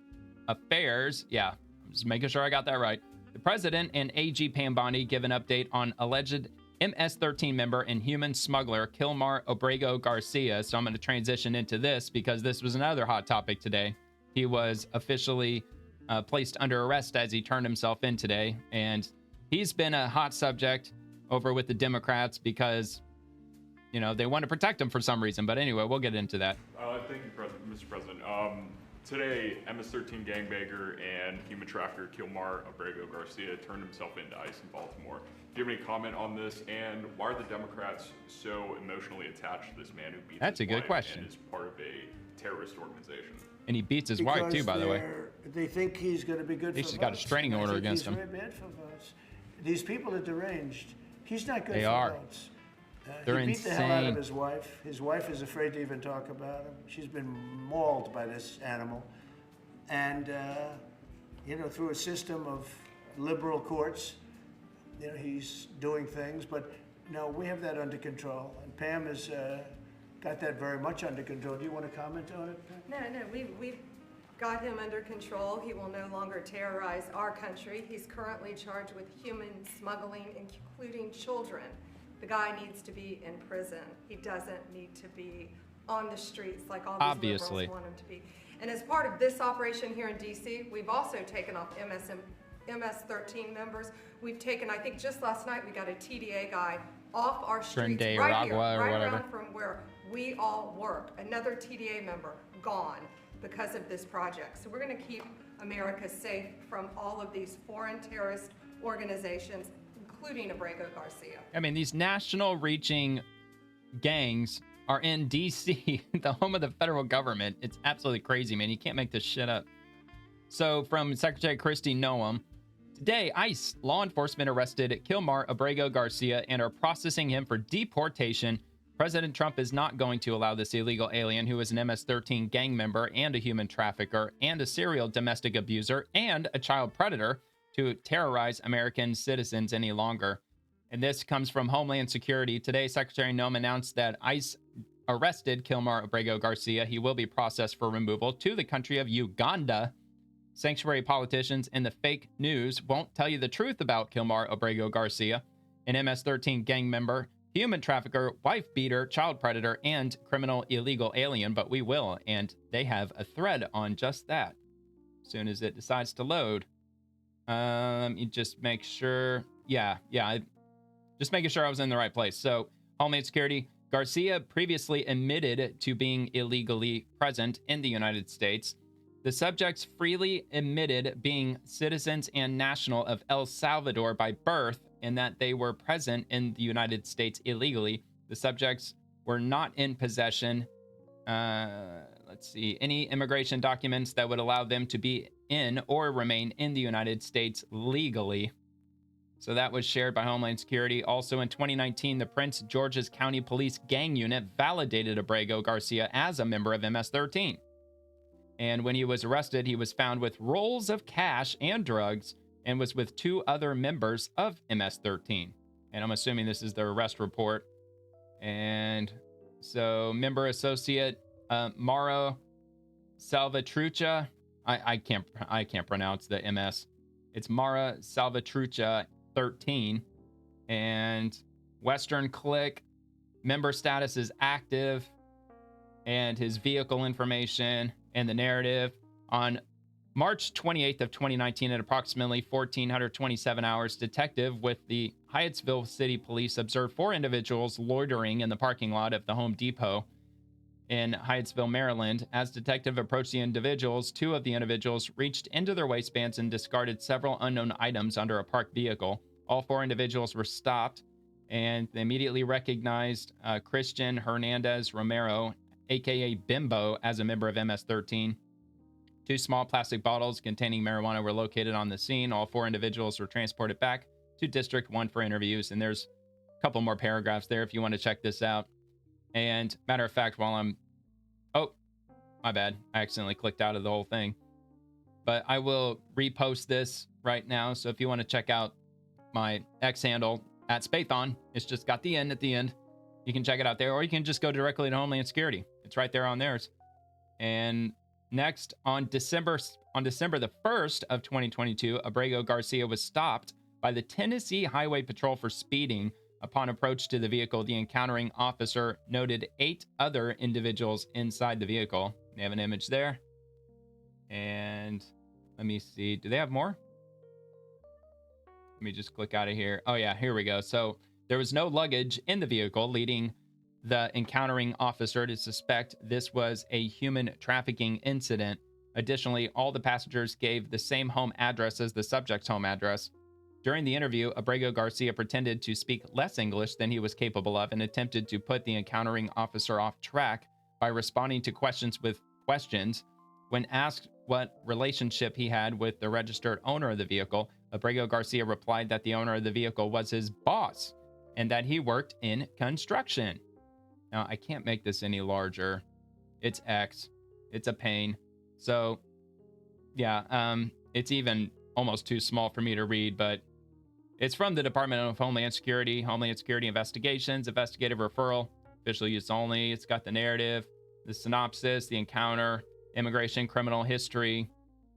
Affairs. Yeah, I'm just making sure I got that right. The president and AG Pam Bondi give an update on alleged MS-13 member and human smuggler Kilmar Abrego Garcia. So I'm going to transition into this because this was another hot topic today. He was officially placed under arrest as he turned himself in today. And he's been a hot subject over with the Democrats because, you know, they want to protect him for some reason. But anyway, we'll get into that.
Thank you, Mr. President. Today, MS-13 gangbanger and human trafficker Kilmar Abrego Garcia turned himself into ICE in Baltimore. Do you have any comment on this? And why are the Democrats so emotionally attached to this man who beats
That's
his
a good
wife
question.
and is part of a terrorist organization?
And he beats his wife too, by the way.
They think he's going to be good for votes.
He's got a restraining order against him.
He's very bad for votes. These people are deranged. He's not good
They
for
are.
votes.
They're
he beat the hell out of
insane.
his wife. His wife is afraid to even talk about him. She's been mauled by this animal. And, you know, through a system of liberal courts, you know, he's doing things. But, no, we have that under control. And Pam has got that very much under control. Do you want to comment on it, Pam?
No, we've got him under control. He will no longer terrorize our country. He's currently charged with human smuggling, including children. The guy needs to be in prison. He doesn't need to be on the streets like all these
Obviously.
liberals want him to be. And as part of this operation here in D.C., we've also taken off MS-13 members. We've taken, I think just last night, we got a TDA guy off our streets
Trinidad,
right here,
Aragua, or
right
whatever.
around from where we all work. Another TDA member gone because of this project. So we're going to keep America safe from all of these foreign terrorist organizations, including Abrego Garcia.
I mean, these national reaching gangs are in D.C., the home of the federal government. It's absolutely crazy, man. You can't make this shit up. So from Secretary Kristi Noem, today, ICE law enforcement arrested Kilmar Abrego Garcia and are processing him for deportation. President Trump is not going to allow this illegal alien, who is an MS-13 gang member and a human trafficker and a serial domestic abuser and a child predator, to terrorize American citizens any longer. And this comes from Homeland Security. Today, Secretary Noem announced that ICE arrested Kilmar Abrego Garcia. He will be processed for removal to the country of Uganda. Sanctuary politicians and the fake news won't tell you the truth about Kilmar Abrego Garcia, an MS-13 gang member, human trafficker, wife beater, child predator, and criminal illegal alien, but we will. And they have a thread on just that as soon as it decides to load. You just make sure. Just making sure I was in the right place. So, Homeland Security, Garcia previously admitted to being illegally present in the United States. The subjects freely admitted being citizens and national of El Salvador by birth, and that they were present in the United States illegally. The subjects were not in possession, any immigration documents that would allow them to be in or remain in the United States legally. So that was shared by Homeland Security. Also in 2019, the Prince George's County Police Gang Unit validated Abrego Garcia as a member of MS-13. And when he was arrested, he was found with rolls of cash and drugs and was with two other members of MS-13. And I'm assuming this is the arrest report. And so member associate Mauro Salvatrucha, I can't pronounce the MS. It's Mara Salvatrucha 13, and Western Click member status is active, and his vehicle information and the narrative. On March 28th of 2019 at approximately 1427 hours, detective with the Hyattsville City Police observed four individuals loitering in the parking lot of the Home Depot in Hyattsville, Maryland. As detective approached the individuals, two of the individuals reached into their waistbands and discarded several unknown items under a parked vehicle. All four individuals were stopped, and they immediately recognized Christian Hernandez Romero, aka Bimbo, as a member of MS-13. Two small plastic bottles containing marijuana were located on the scene. All four individuals were transported back to District 1 for interviews. And there's a couple more paragraphs there if you want to check this out. And matter of fact, while I'm... Oh, my bad. I accidentally clicked out of the whole thing. But I will repost this right now. So if you want to check out my X handle at Spathon, it's just got the N at the end. You can check it out there, or you can just go directly to Homeland Security. It's right there on theirs. And next, on December the 1st of 2022, Abrego Garcia was stopped by the Tennessee Highway Patrol for speeding. Upon approach to the vehicle, the encountering officer noted 8 other individuals inside the vehicle. They have an image there. And let me see. Do they have more? Let me just click out of here. Oh, yeah, here we go. So there was no luggage in the vehicle, leading the encountering officer to suspect this was a human trafficking incident. Additionally, all the passengers gave the same home address as the subject's home address. During the interview, Abrego Garcia pretended to speak less English than he was capable of and attempted to put the encountering officer off track by responding to questions with questions. When asked what relationship he had with the registered owner of the vehicle, Abrego Garcia replied that the owner of the vehicle was his boss and that he worked in construction. Now, I can't make this any larger. It's X. It's a pain. So, yeah, it's even almost too small for me to read, but it's from the Department of Homeland Security Investigations, investigative referral, official use only. It's got the narrative, the synopsis, the encounter, immigration, criminal history,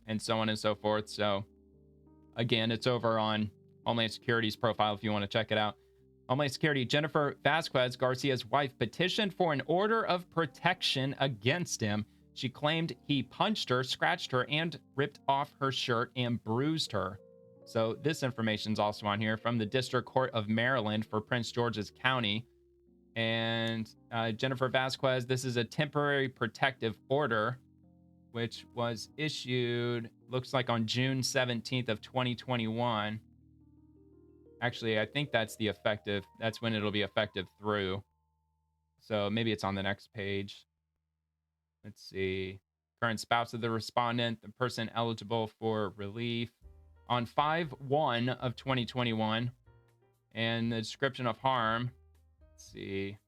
and so on and so forth. So, again, it's over on Homeland Security's profile if you want to check it out. Homeland Security, Jennifer Vasquez, Garcia's wife, petitioned for an order of protection against him. She claimed he punched her, scratched her, and ripped off her shirt and bruised her. So this information is also on here from the District Court of Maryland for Prince George's County. And Jennifer Vasquez, this is a temporary protective order, which was issued, looks like on June 17th of 2021. Actually, I think that's when it'll be effective through. So maybe it's on the next page. Let's see. Current spouse of the respondent, the person eligible for relief on 5/1 of 2021. And the description of harm. Let's see.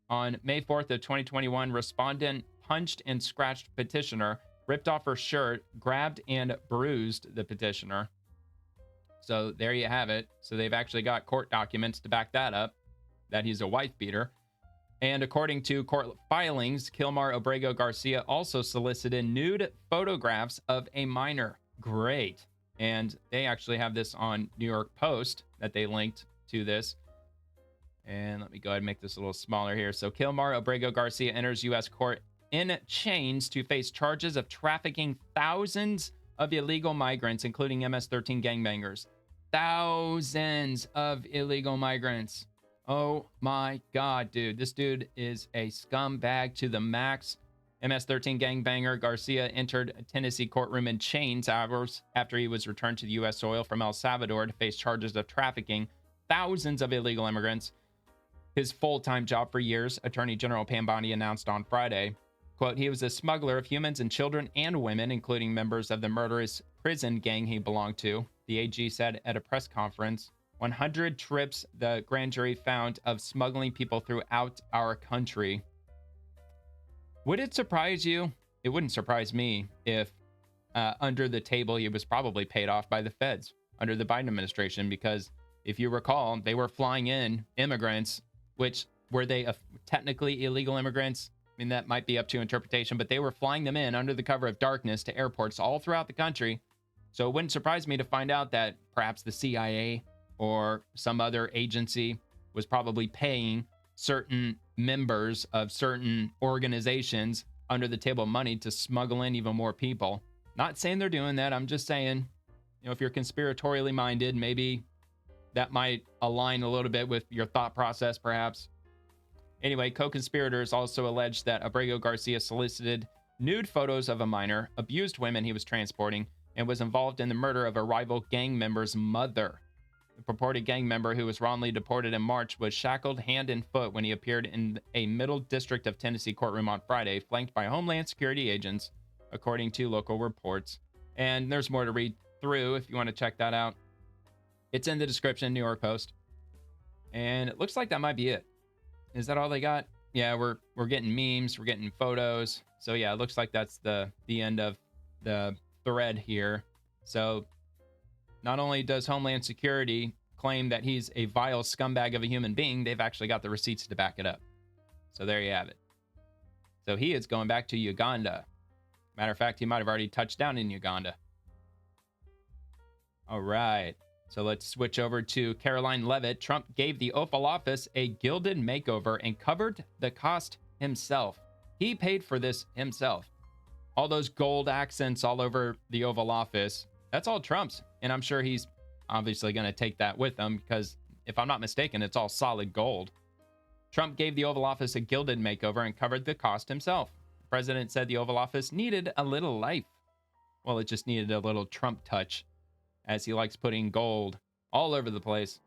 On May 4th of 2021, respondent punched and scratched petitioner, ripped off her shirt, grabbed and bruised the petitioner. So there you have it. So they've actually got court documents to back that up, that he's a wife beater. And according to court filings, Kilmar Abrego Garcia also solicited nude photographs of a minor. Great. And they actually have this on New York Post that they linked to this. And let me go ahead and make this a little smaller here. So Kilmar Abrego Garcia enters U.S. court in chains to face charges of trafficking thousands of illegal migrants, including MS-13 gangbangers. Thousands of illegal migrants. Oh my God, dude. This dude is a scumbag to the max. MS-13 gangbanger Garcia entered a Tennessee courtroom in chains hours after he was returned to the U.S. soil from El Salvador to face charges of trafficking thousands of illegal immigrants. His full-time job for years, Attorney General Pam Bondi announced on Friday. Quote, he was a smuggler of humans and children and women, including members of the murderous prison gang he belonged to, the AG said at a press conference. 100 trips the grand jury found of smuggling people throughout our country. Would it surprise you? It wouldn't surprise me if under the table he was probably paid off by the feds under the Biden administration, because if you recall, they were flying in immigrants, which were they technically illegal immigrants? I mean, that might be up to interpretation, but they were flying them in under the cover of darkness to airports all throughout the country. So it wouldn't surprise me to find out that perhaps the CIA or some other agency was probably paying certain members of certain organizations under the table money to smuggle in even more people. Not saying they're doing that. I'm just saying, if you're conspiratorially minded, maybe that might align a little bit with your thought process, perhaps. Anyway, co-conspirators also alleged that Abrego Garcia solicited nude photos of a minor, abused women he was transporting, and was involved in the murder of a rival gang member's mother. The purported gang member, who was wrongly deported in March, was shackled hand and foot when he appeared in a Middle District of Tennessee courtroom on Friday, flanked by Homeland Security agents, according to local reports. And there's more to read through if you want to check that out. It's in the description, New York Post. And it looks like that might be it. Is that all they got? Yeah, we're getting memes, we're getting photos. So yeah, it looks like that's the end of the thread here. So not only does Homeland Security claim that he's a vile scumbag of a human being, they've actually got the receipts to back it up. So there you have it. So he is going back to Uganda. Matter of fact, he might have already touched down in Uganda. All right. So let's switch over to Caroline Leavitt. Trump gave the Oval Office a gilded makeover and covered the cost himself. He paid for this himself. All those gold accents all over the Oval Office, that's all Trump's. And I'm sure he's obviously going to take that with him because if I'm not mistaken, it's all solid gold. Trump gave the Oval Office a gilded makeover and covered the cost himself. The president said the Oval Office needed a little life. Well, it just needed a little Trump touch, as he likes putting gold all over the place.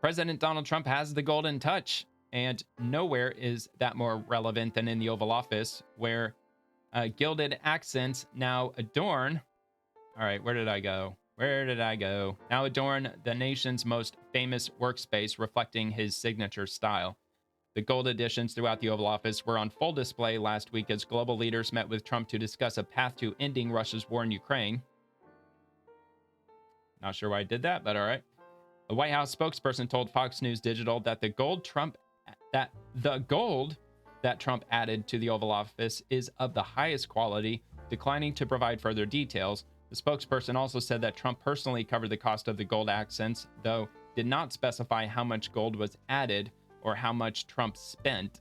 President Donald Trump has the golden touch, and nowhere is that more relevant than in the Oval Office, where gilded accents now adorn. All right, where did I go? Now adorn the nation's most famous workspace, reflecting his signature style. The gold additions throughout the Oval Office were on full display last week as global leaders met with Trump to discuss a path to ending Russia's war in Ukraine. Not sure why I did that, but all right. A White House spokesperson told Fox News Digital that the gold that Trump added to the Oval Office is of the highest quality, declining to provide further details. The spokesperson also said that Trump personally covered the cost of the gold accents, though did not specify how much gold was added or how much Trump spent.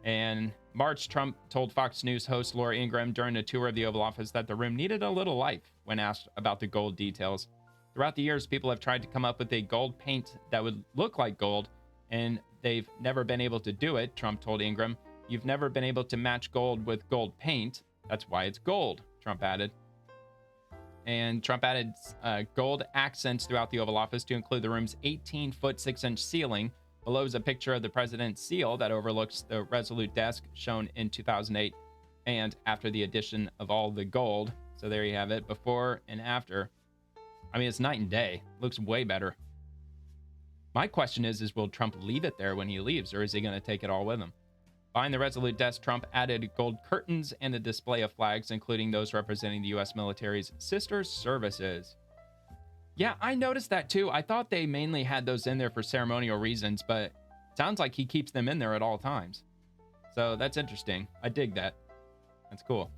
In March, Trump told Fox News host Laura Ingraham during a tour of the Oval Office that the room needed a little life when asked about the gold details. Throughout the years, people have tried to come up with a gold paint that would look like gold, and they've never been able to do it, Trump told Ingram. You've never been able to match gold with gold paint. That's why it's gold, Trump added. And Trump added gold accents throughout the Oval Office to include the room's 18-foot 6-inch ceiling. Below is a picture of the president's seal that overlooks the Resolute desk shown in 2008 and after the addition of all the gold. So there you have it, before and after. I mean, it's night and day. Looks way better. My question is will Trump leave it there when he leaves, or is he going to take it all with him? Behind the Resolute desk, Trump added gold curtains and a display of flags, including those representing the U.S. military's sister services. Yeah, I noticed that too. I thought they mainly had those in there for ceremonial reasons, but it sounds like he keeps them in there at all times. So that's interesting. I dig that. That's cool.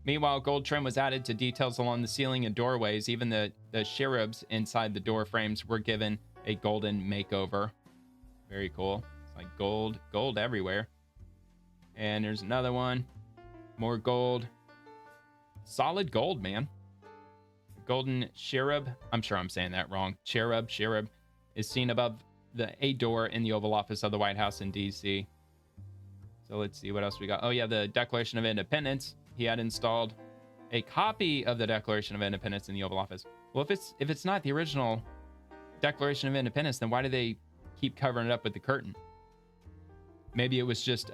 Meanwhile, gold trim was added to details along the ceiling and doorways. Even the cherubs inside the door frames were given a golden makeover. Very cool. It's like gold everywhere. And there's another one. More gold. Solid gold, man. Golden cherub, I'm sure I'm saying that wrong. Cherub is seen above a door in the Oval Office of the White House in D.C. So let's see what else we got. Oh yeah, the Declaration of Independence. He had installed a copy of the Declaration of Independence in the Oval Office. Well, if it's not the original Declaration of Independence, then why do they keep covering it up with the curtain? Maybe it was just,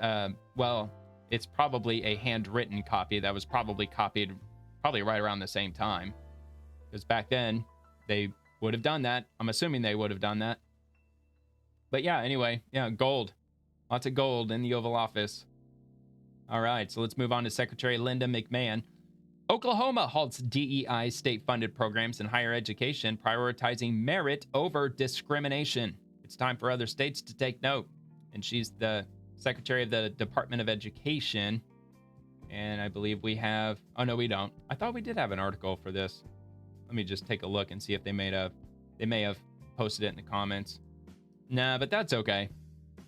well, it's probably a handwritten copy that was probably copied right around the same time. Because back then, they would have done that. I'm assuming they would have done that. But yeah, anyway, yeah, gold. Lots of gold in the Oval Office. All right, so let's move on to Secretary Linda McMahon. Oklahoma halts DEI state-funded programs in higher education, prioritizing merit over discrimination. It's time for other states to take note. And she's the Secretary of the Department of Education. And I believe we have... Oh, no, we don't. I thought we did have an article for this. Let me just take a look and see if they may have posted it in the comments. Nah, but that's okay.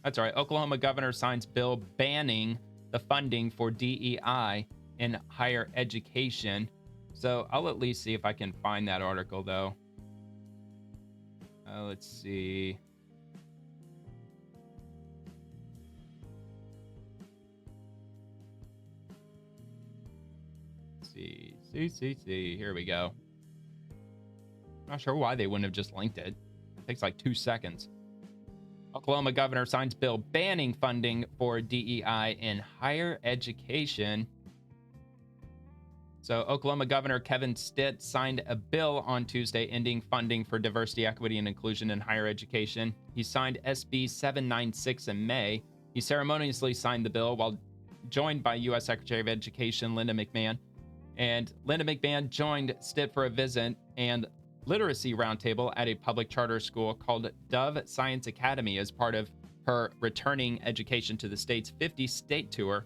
That's all right. Oklahoma governor signs bill banning the funding for DEI in higher education. So I'll at least see if I can find that article, though. Let's see. See. Here we go. Not sure why they wouldn't have just linked it. It takes like 2 seconds. Oklahoma governor signs bill banning funding for DEI in higher education. So Oklahoma Governor Kevin Stitt signed a bill on Tuesday ending funding for diversity, equity, and inclusion in higher education. He signed SB 796 in May. He ceremoniously signed the bill while joined by U.S. Secretary of Education Linda McMahon. And Linda McMahon joined Stitt for a visit and literacy roundtable at a public charter school called Dove Science Academy as part of her returning education to the state's 50-state tour.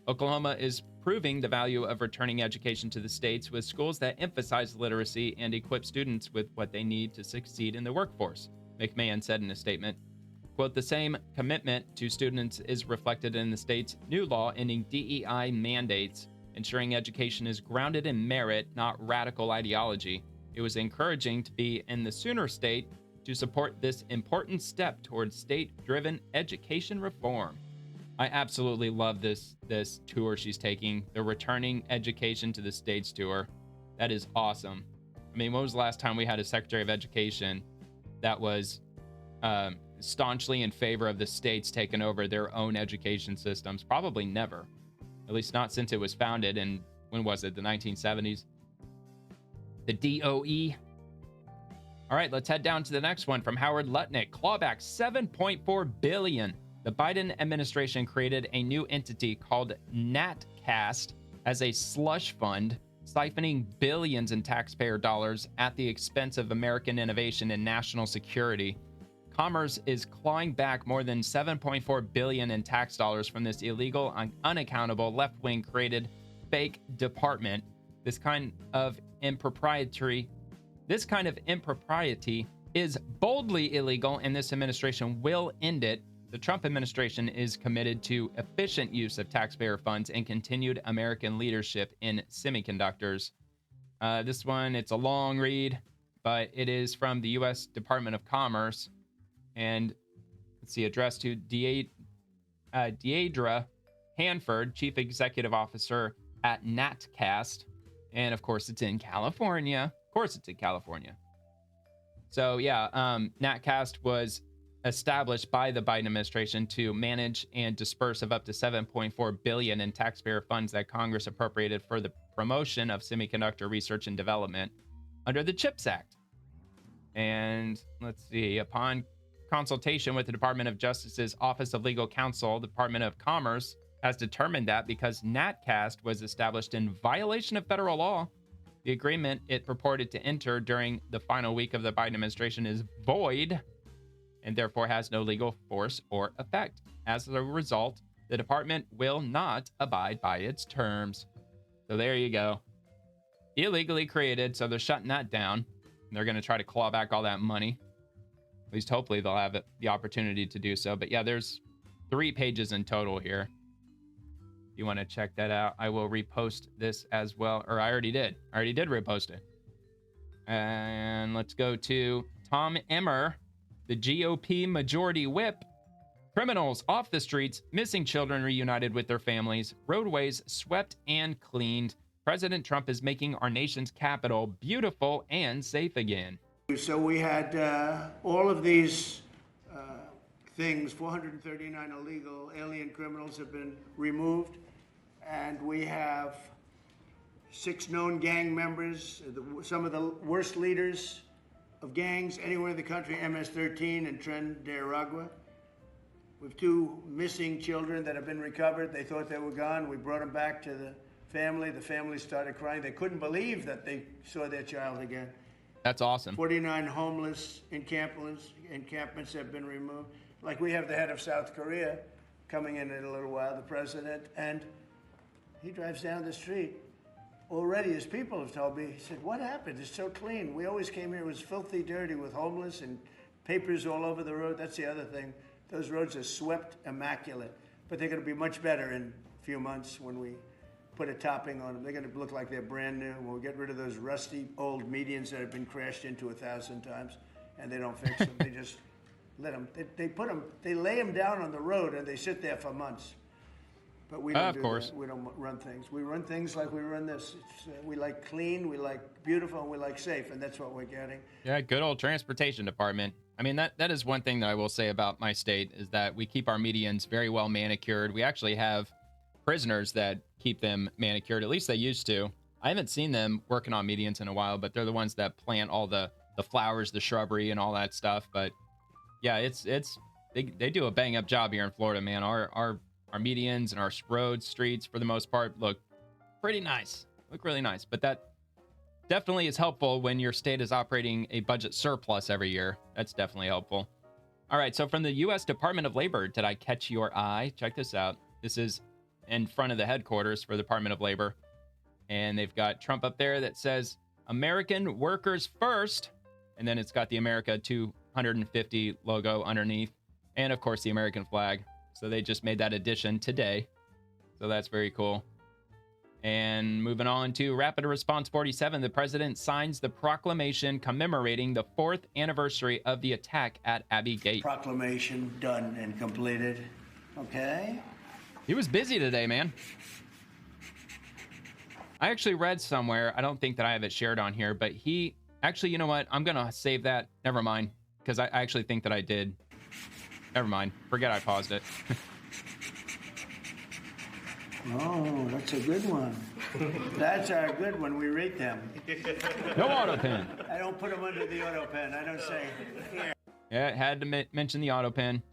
Oklahoma is proving the value of returning education to the states with schools that emphasize literacy and equip students with what they need to succeed in the workforce, McMahon said in a statement. Quote, the same commitment to students is reflected in the state's new law ending DEI mandates, ensuring education is grounded in merit, not radical ideology. It was encouraging to be in the Sooner State to support this important step towards state-driven education reform. I absolutely love this tour she's taking, the Returning Education to the States tour. That is awesome. I mean, when was the last time we had a Secretary of Education that was staunchly in favor of the states taking over their own education systems? Probably never. At least not since it was founded in, when was it, the 1970s? The DOE. All right, let's head down to the next one from Howard Lutnick. Clawback $7.4 billion. The Biden administration created a new entity called NatCast as a slush fund, siphoning billions in taxpayer dollars at the expense of American innovation and national security. Commerce is clawing back more than $7.4 billion in tax dollars from this illegal, unaccountable, left-wing created fake department. This kind of impropriety is boldly illegal, and this administration will end it. The Trump administration is committed to efficient use of taxpayer funds and continued American leadership in semiconductors. This one, it's a long read, but it is from the U.S. Department of Commerce. And let's see, addressed to Deidre Hanford, Chief Executive Officer at NatCast. And of course, it's in California. Of course, it's in California. So yeah, NatCast was established by the Biden administration to manage and disperse of up to $7.4 billion in taxpayer funds that Congress appropriated for the promotion of semiconductor research and development under the CHIPS Act. And let's see, upon consultation with the Department of Justice's Office of Legal Counsel, the Department of Commerce has determined that because NatCast was established in violation of federal law, the agreement it purported to enter during the final week of the Biden administration is void and therefore has no legal force or effect. As a result, the department will not abide by its terms. So there you go. Illegally created, so they're shutting that down. They're going to try to claw back all that money. At least hopefully they'll have the opportunity to do so. But yeah, there's 3 pages in total here. If you want to check that out, I will repost this as well. Or I already did. I already did repost it. And let's go to Tom Emmer, the GOP majority whip. Criminals off the streets, missing children reunited with their families, roadways swept and cleaned. President Trump is making our nation's capital beautiful and safe again.
So we had all of these things, 439 illegal alien criminals have been removed, and we have 6 known gang members, some of the worst leaders of gangs anywhere in the country, MS-13 and Tren de Aragua. We have 2 missing children that have been recovered. They thought they were gone. We brought them back to the family. The family started crying. They couldn't believe that they saw their child again.
That's awesome.
49 homeless encampments have been removed. Like we have the head of South Korea coming in a little while, the president, and he drives down the street. Already, his people have told me, he said, what happened? It's so clean. We always came here, it was filthy dirty with homeless and papers all over the road. That's the other thing. Those roads are swept immaculate, but they're going to be much better in a few months when we put a topping on them. They're going to look like they're brand new. We'll get rid of those rusty old medians that have been crashed into 1,000 times, and they don't fix them. They just let them. They lay them down on the road, and they sit there for months. But we don't do that. We don't run things. We run things like we run this. We like clean, we like beautiful, and we like safe, and that's what we're getting.
Yeah, good old transportation department. I mean, that is one thing that I will say about my state is that we keep our medians very well manicured. We actually have prisoners that keep them manicured. At least they used to. I haven't seen them working on medians in a while, but they're the ones that plant all the flowers, the shrubbery, and all that stuff. But yeah, they do a bang up job here in Florida, man. Our medians and our roads, streets, for the most part, look pretty nice. Look really nice. But that definitely is helpful when your state is operating a budget surplus every year. That's definitely helpful. All right, so from the U.S. Department of Labor, did I catch your eye? Check this out. This is in front of the headquarters for the Department of Labor. And they've got Trump up there that says, American workers first. And then it's got the America 250 logo underneath. And, of course, the American flag. So they just made that addition today. So that's very cool. And moving on to Rapid Response 47, the president signs the proclamation commemorating the 4th anniversary of the attack at Abbey Gate.
Proclamation done and completed. Okay.
He was busy today, man. I actually read somewhere, I don't think that I have it shared on here, but he actually, you know what? I'm going to save that. Never mind. Because I actually think that I did. Never mind. Forget I paused it.
Oh, that's a good one. That's our good one. We rate them.
No auto pen.
I don't put them under the auto pen. I don't say, here.
Yeah, it had to mention the auto pen.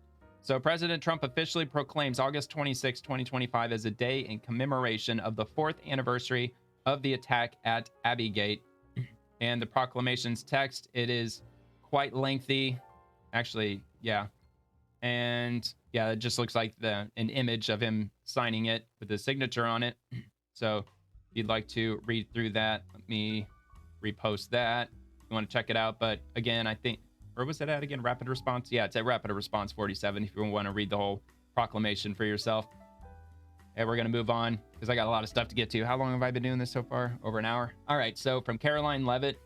So President Trump officially proclaims August 26, 2025 as a day in commemoration of the 4th anniversary of the attack at Abbey Gate. And the proclamation's text, it is quite lengthy. Actually, yeah. And yeah, it just looks like an image of him signing it with his signature on it. So if you'd like to read through that, let me repost that. You want to check it out. But again, I think, where was it at again? Rapid Response? Yeah, it's at Rapid Response 47 if you want to read the whole proclamation for yourself. And we're going to move on because I got a lot of stuff to get to. How long have I been doing this so far? Over an hour? All right, so from Caroline Levitt,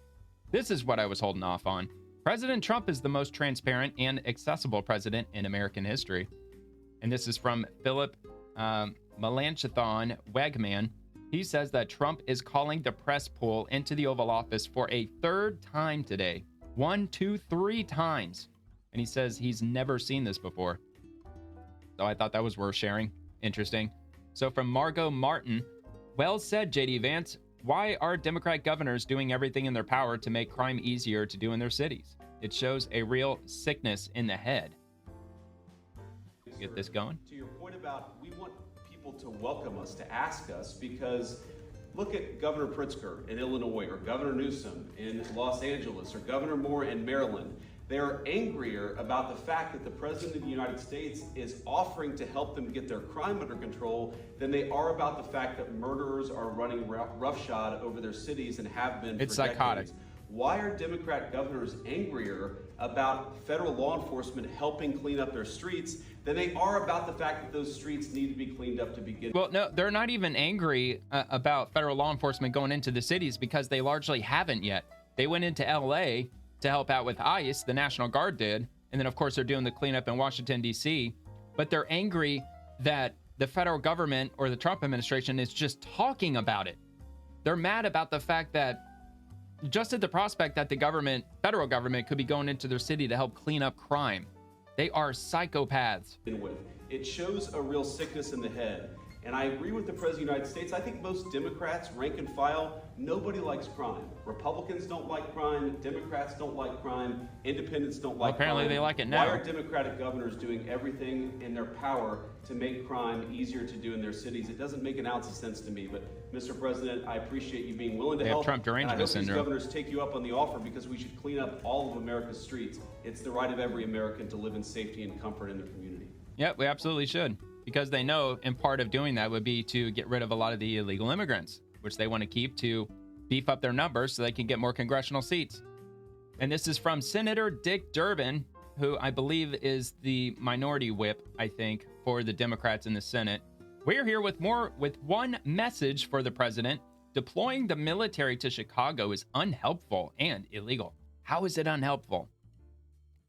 this is what I was holding off on. President Trump is the most transparent and accessible president in American history. And this is from Philip Melanchthon Wegman. He says that Trump is calling the press pool into the Oval Office for a 3rd time today. 1, 2, 3 times. And he says he's never seen this before. So I thought that was worth sharing. Interesting. So from Margot Martin, well said, JD Vance. Why are Democrat governors doing everything in their power to make crime easier to do in their cities? It shows a real sickness in the head. Get this going.
To your point about we want people to welcome us, to ask us, because look at Governor Pritzker in Illinois, or Governor Newsom in Los Angeles, or Governor Moore in Maryland. They're angrier about the fact that the President of the United States is offering to help them get their crime under control than they are about the fact that murderers are running roughshod over their cities and have been for
psychotic.
decades. Why are Democrat governors angrier about federal law enforcement helping clean up their streets than they are about the fact that those streets need to be cleaned up to begin with?
Well, no, they're not even angry about federal law enforcement going into the cities because they largely haven't yet. They went into LA to help out with ICE, the National Guard did, and then of course they're doing the cleanup in Washington, D.C., but they're angry that the federal government or the Trump administration is just talking about it. They're mad about the fact that just at the prospect that the government, federal government, could be going into their city to help clean up crime. They are psychopaths.
It shows a real sickness in the head. And I agree with the President of the United States. I think most Democrats, rank and file, nobody likes crime. Republicans don't like crime. Democrats don't like crime. Independents don't like crime.
Apparently they like it now.
Why are Democratic governors doing everything in their power to make crime easier to do in their cities? It doesn't make an ounce of sense to me. But, Mr. President, I appreciate you being willing to help.
Trump derangement
and I hope
syndrome.
these governors take you up on the offer because we should clean up all of America's streets. It's the right of every American to live in safety and comfort in their community.
Yep, we absolutely should. Because they know, and part of doing that would be to get rid of a lot of the illegal immigrants, which they want to keep to beef up their numbers so they can get more congressional seats. And this is from Senator Dick Durbin, who I believe is the minority whip, I think, for the Democrats in the Senate. We're here with one message for the president. Deploying the military to Chicago is unhelpful and illegal. How is it unhelpful?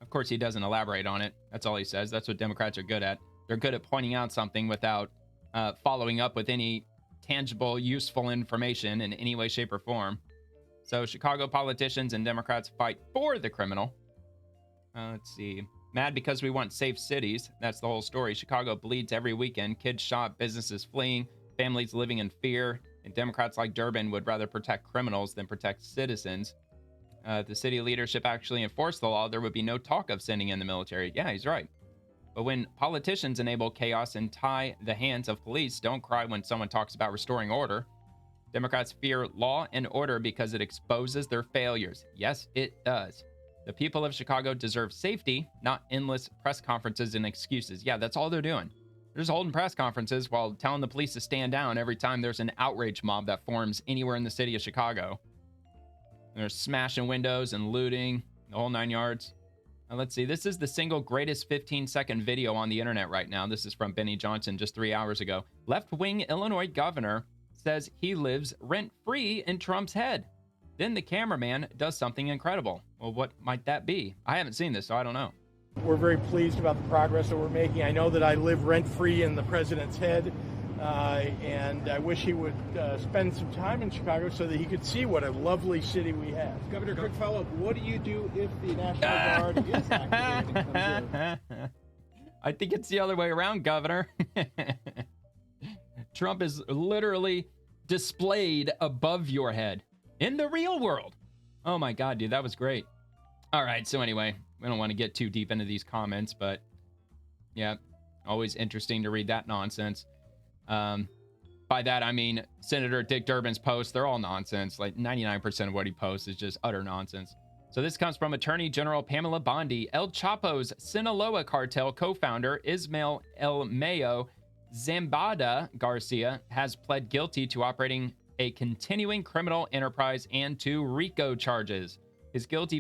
Of course, he doesn't elaborate on it. That's all he says. That's what Democrats are good at. They're good at pointing out something without following up with any tangible, useful information in any way, shape, or form. So Chicago politicians and Democrats fight for the criminal. Let's see. Mad because we want safe cities. That's the whole story. Chicago bleeds every weekend. Kids shot, businesses fleeing, families living in fear. And Democrats like Durbin would rather protect criminals than protect citizens. If the city leadership actually enforced the law, there would be no talk of sending in the military. Yeah, he's right. But when politicians enable chaos and tie the hands of police, don't cry when someone talks about restoring order. Democrats fear law and order because it exposes their failures. Yes, it does. The people of Chicago deserve safety, not endless press conferences and excuses. Yeah, that's all they're doing. They're just holding press conferences while telling the police to stand down every time there's an outrage mob that forms anywhere in the city of Chicago. They're smashing windows and looting, the whole 9 yards. Now, let's see. This is the single greatest 15-second video on the internet right now. This is from Benny Johnson just 3 hours ago. Left-wing Illinois governor says he lives rent-free in Trump's head. Then the cameraman does something incredible. Well, what might that be? I haven't seen this, so I don't know.
We're very pleased about the progress that we're making. I know that I live rent-free in the president's head, and I wish he would spend some time in Chicago so that he could see what a lovely city we have.
Governor, quick follow-up. What do you do if the National Guard is activated and comes in?
I think it's the other way around, Governor. Trump is literally displayed above your head in the real world. Oh my God, dude, that was great. All right, so anyway, we don't want to get too deep into these comments, but yeah, always interesting to read that nonsense. By that, I mean Senator Dick Durbin's posts. They're all nonsense. Like 99% of what he posts is just utter nonsense. So this comes from Attorney General Pamela Bondi. El Chapo's Sinaloa Cartel Co-Founder Ismael El Mayo Zambada Garcia has pled guilty to operating a continuing criminal enterprise and to RICO charges. His guilty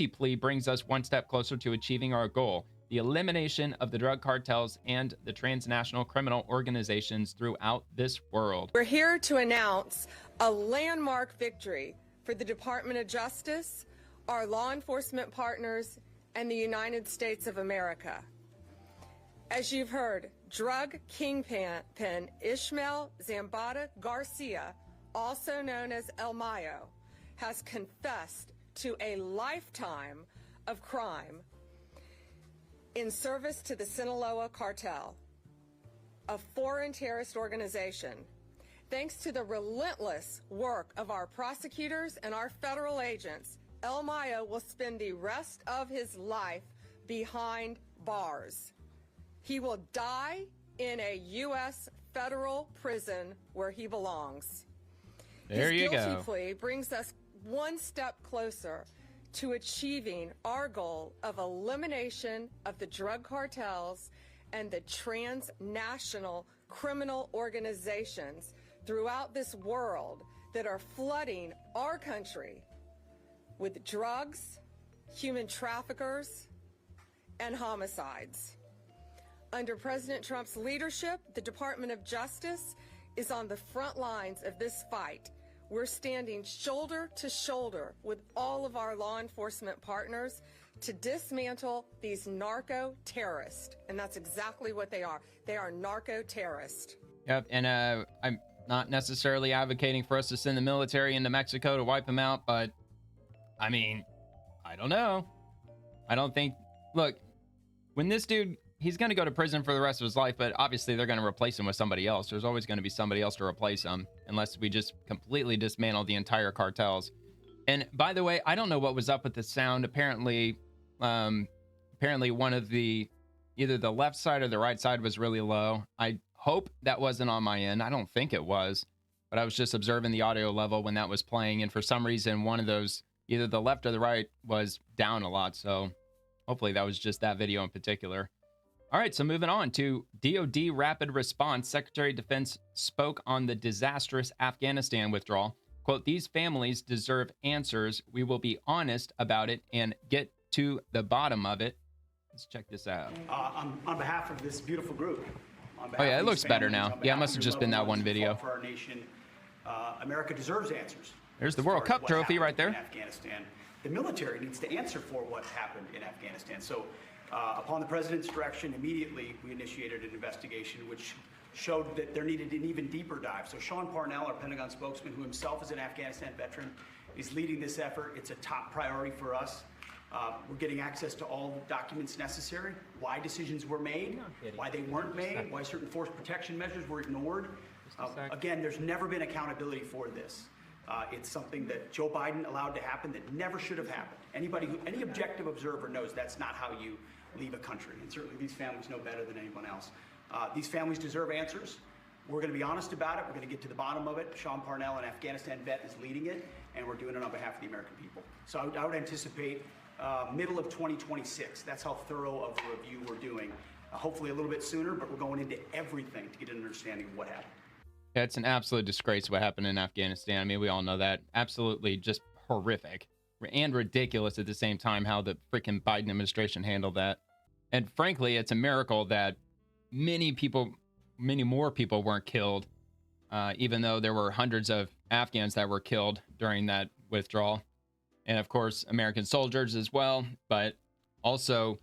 plea brings us one step closer to achieving our goal, the elimination of the drug cartels and the transnational criminal organizations throughout this world.
We're here to announce a landmark victory for the Department of Justice, our law enforcement partners, and the United States of America. As you've heard, drug kingpin Ismael Zambada Garcia, also known as El Mayo, has confessed to a lifetime of crime in service to the Sinaloa Cartel, a foreign terrorist organization. Thanks to the relentless work of our prosecutors and our federal agents, El Mayo will spend the rest of his life behind bars. He will die in a U.S. federal prison where he belongs.
There you go.
His guilty plea brings us one step closer to achieving our goal of elimination of the drug cartels and the transnational criminal organizations throughout this world that are flooding our country with drugs, human traffickers, and homicides. Under President Trump's leadership, the Department of Justice is on the front lines of this fight. We're standing shoulder to shoulder with all of our law enforcement partners to dismantle these narco-terrorists. And that's exactly what they are. They are narco-terrorists.
Yep, and I'm not necessarily advocating for us to send the military into Mexico to wipe them out, but I mean, I don't know. I don't think, look, when this dude, he's going to go to prison for the rest of his life, but obviously they're going to replace him with somebody else. There's always going to be somebody else to replace him, unless we just completely dismantle the entire cartels. And by the way, I don't know what was up with the sound. Apparently one of the, either the left side or the right side was really low. I hope that wasn't on my end. I don't think it was, but I was just observing the audio level when that was playing. And for some reason, one of those, either the left or the right, was down a lot. So hopefully that was just that video in particular. All right, so moving on to DoD rapid response. Secretary of Defense spoke on the disastrous Afghanistan withdrawal. Quote, "These families deserve answers. We will be honest about it and get to the bottom of it." Let's check this out.
On behalf of this beautiful group.
Oh yeah, it looks better now. Yeah, it must have just been that one video.
For our nation, America deserves answers.
There's the World Cup trophy right there.
In Afghanistan, the military needs to answer for what happened in Afghanistan. So, upon the president's direction, immediately we initiated an investigation which showed that there needed an even deeper dive. So Sean Parnell, our Pentagon spokesman, who himself is an Afghanistan veteran, is leading this effort. It's a top priority for us. We're getting access to all the documents necessary, why decisions were made, why they weren't made, why certain force protection measures were ignored. Again, there's never been accountability for this. It's something that Joe Biden allowed to happen that never should have happened. Any objective observer knows that's not how you leave a country. And certainly these families know better than anyone else. These families deserve answers. We're going to be honest about it. We're going to get to the bottom of it. Sean Parnell, an Afghanistan vet, is leading it, and we're doing it on behalf of the American people. So I would anticipate middle of 2026. That's how thorough of a review we're doing. Hopefully a little bit sooner, but we're going into everything to get an understanding of what happened.
Yeah, it's an absolute disgrace what happened in Afghanistan. I mean, we all know that. Absolutely just horrific and ridiculous at the same time how the freaking Biden administration handled that. And frankly, it's a miracle that many more people weren't killed, even though there were hundreds of Afghans that were killed during that withdrawal. And of course, American soldiers as well, but also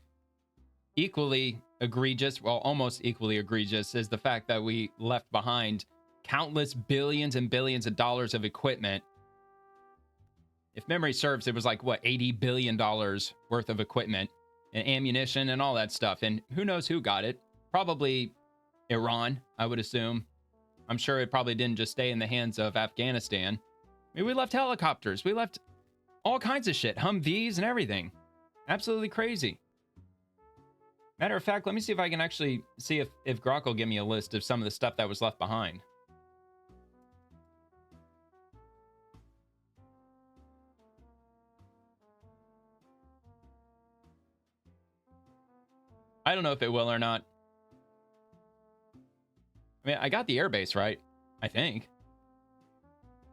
equally egregious, well, almost equally egregious, is the fact that we left behind countless billions and billions of dollars of equipment. If memory serves, it was like, what, $80 billion worth of equipment and ammunition and all that stuff. And who knows who got it? Probably Iran, I would assume. I'm sure it probably didn't just stay in the hands of Afghanistan. I mean, we left helicopters. We left all kinds of shit, Humvees and everything. Absolutely crazy. Matter of fact, let me see if I can actually see if Grok will give me a list of some of the stuff that was left behind. I don't know if it will or not. I mean, I got the airbase, right? I think.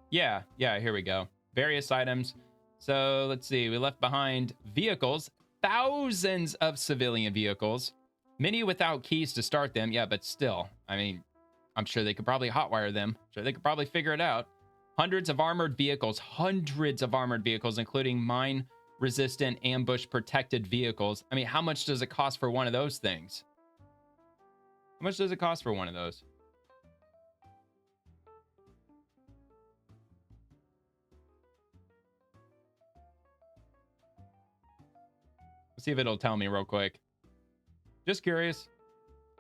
Yeah, here we go. Various items. So let's see. We left behind vehicles, thousands of civilian vehicles, many without keys to start them. Yeah, but still, I mean, I'm sure they could probably hotwire them. Sure, they could probably figure it out. Hundreds of armored vehicles, including mine-resistant, ambush-protected vehicles. I mean, how much does it cost for one of those things? How much does it cost for one of those? Let's see if it'll tell me real quick. Just curious.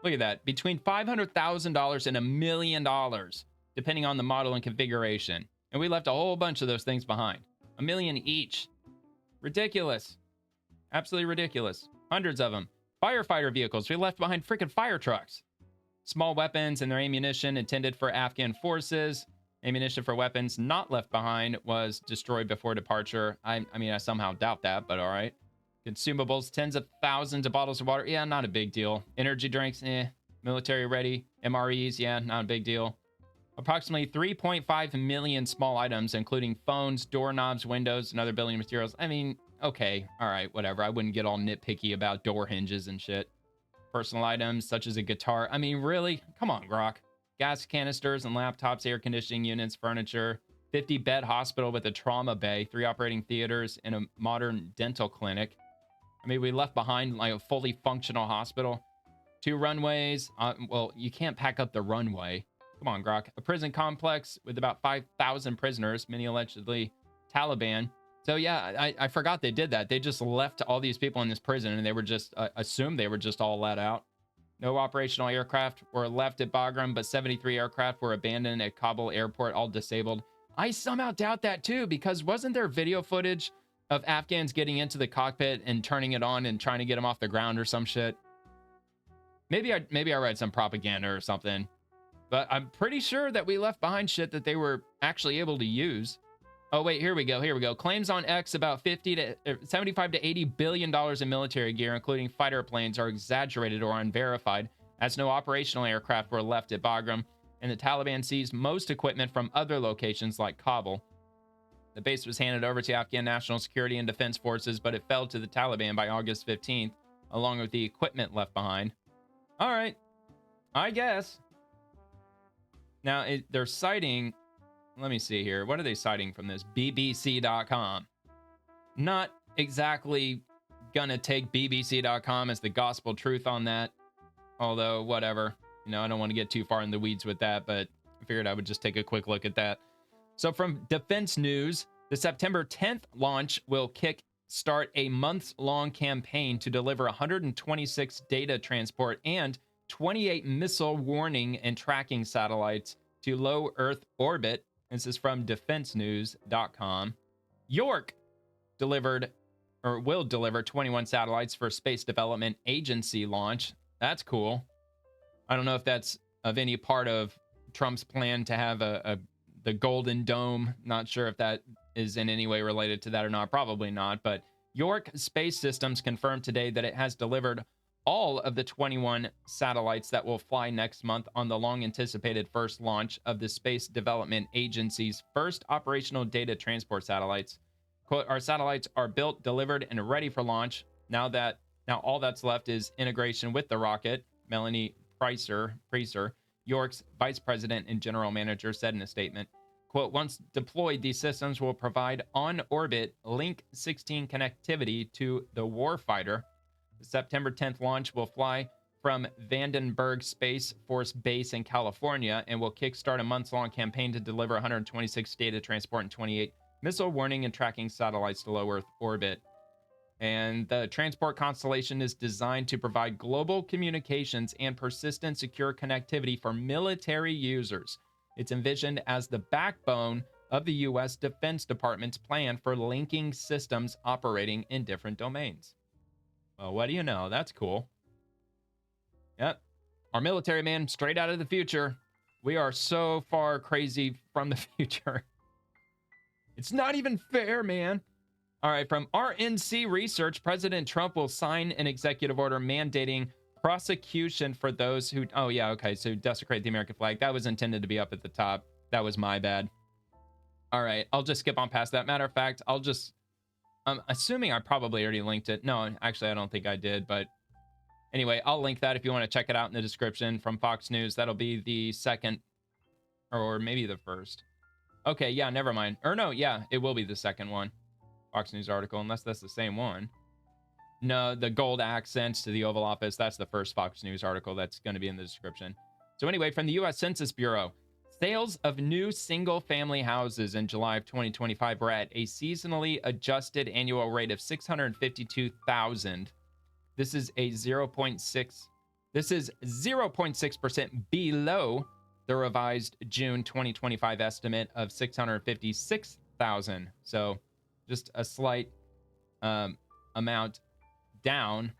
Look at that. Between $500,000 and $1 million, depending on the model and configuration. And we left a whole bunch of those things behind. $1 million each. Ridiculous. Absolutely ridiculous. Hundreds of them. Firefighter vehicles. We left behind freaking fire trucks. Small weapons and their ammunition intended for Afghan forces. Ammunition for weapons not left behind was destroyed before departure. I mean, I somehow doubt that, but all right. Consumables, tens of thousands of bottles of water. Yeah, not a big deal. Energy drinks, Military ready. MREs, yeah, not a big deal. Approximately 3.5 million small items, including phones, doorknobs, windows, and other building materials. I mean, okay, all right, whatever. I wouldn't get all nitpicky about door hinges and shit. Personal items, such as a guitar. I mean, really? Come on, Grok. Gas canisters and laptops, air conditioning units, furniture. 50-bed hospital with a trauma bay, 3 operating theaters, and a modern dental clinic. I mean, we left behind like a fully functional hospital. 2 runways. Well, you can't pack up the runway. Come on, Grok. A prison complex with about 5,000 prisoners, many allegedly Taliban. So yeah, I forgot they did that. They just left all these people in this prison and they were just assumed they were just all let out. No operational aircraft were left at Bagram, but 73 aircraft were abandoned at Kabul airport, all disabled. I somehow doubt that too, because wasn't there video footage of Afghans getting into the cockpit and turning it on and trying to get them off the ground or some shit? Maybe I read some propaganda or something, but I'm pretty sure that we left behind shit that they were actually able to use. Oh wait, here we go. Claims on X about 75 to 80 billion dollars in military gear, including fighter planes, are exaggerated or unverified, as no operational aircraft were left at Bagram, and the Taliban seized most equipment from other locations like Kabul. The base was handed over to Afghan National Security and Defense Forces, but it fell to the Taliban by August 15th, along with the equipment left behind. All right, I guess. Now, they're citing, let me see here. What are they citing from this? BBC.com. Not exactly gonna take BBC.com as the gospel truth on that. Although, whatever. You know, I don't want to get too far in the weeds with that, but I figured I would just take a quick look at that. So from Defense News, the September 10th launch will start a months-long campaign to deliver 126 data transport and 28 missile warning and tracking satellites to low Earth orbit. This is from defensenews.com. York delivered or will deliver 21 satellites for Space Development Agency launch. That's cool. I don't know if that's of any part of Trump's plan to have the Golden Dome. Not sure if that is in any way related to that or not. Probably not. But York Space Systems confirmed today that it has delivered all of the 21 satellites that will fly next month on the long-anticipated first launch of the Space Development Agency's first operational data transport satellites. Quote, our satellites are built, delivered, and ready for launch. Now all that's left is integration with the rocket, Melanie Pricer, York's vice president and general manager, said in a statement. Quote, once deployed, these systems will provide on-orbit Link 16 connectivity to the warfighter. The September 10th launch will fly from Vandenberg Space Force Base in California and will kickstart a months-long campaign to deliver 126 data transport and 28 missile warning and tracking satellites to low Earth orbit. And the transport constellation is designed to provide global communications and persistent secure connectivity for military users. It's envisioned as the backbone of the U.S. Defense Department's plan for linking systems operating in different domains. Well, what do you know? That's cool. Yep. Our military, man, straight out of the future. We are so far crazy from the future. It's not even fair, man. All right, from RNC Research, President Trump will sign an executive order mandating prosecution for those who... Oh, yeah, okay, so desecrate the American flag. That was intended to be up at the top. That was my bad. All right, I'll just skip on past that. Matter of fact, I'm assuming I probably already linked it. No, actually, I don't think I did, but anyway, I'll link that if you want to check it out in the description from Fox News. That'll be the second, or maybe the first. Okay, yeah, never mind. Or no, yeah, it will be the second one. Fox News article, unless that's the same one. No, the gold accents to the Oval Office, that's the first Fox News article that's going to be in the description. So anyway, from the U.S. Census Bureau, sales of new single-family houses in July of 2025 were at a seasonally adjusted annual rate of 652,000. This is 0.6% below the revised June 2025 estimate of 656,000. So just a slight amount down,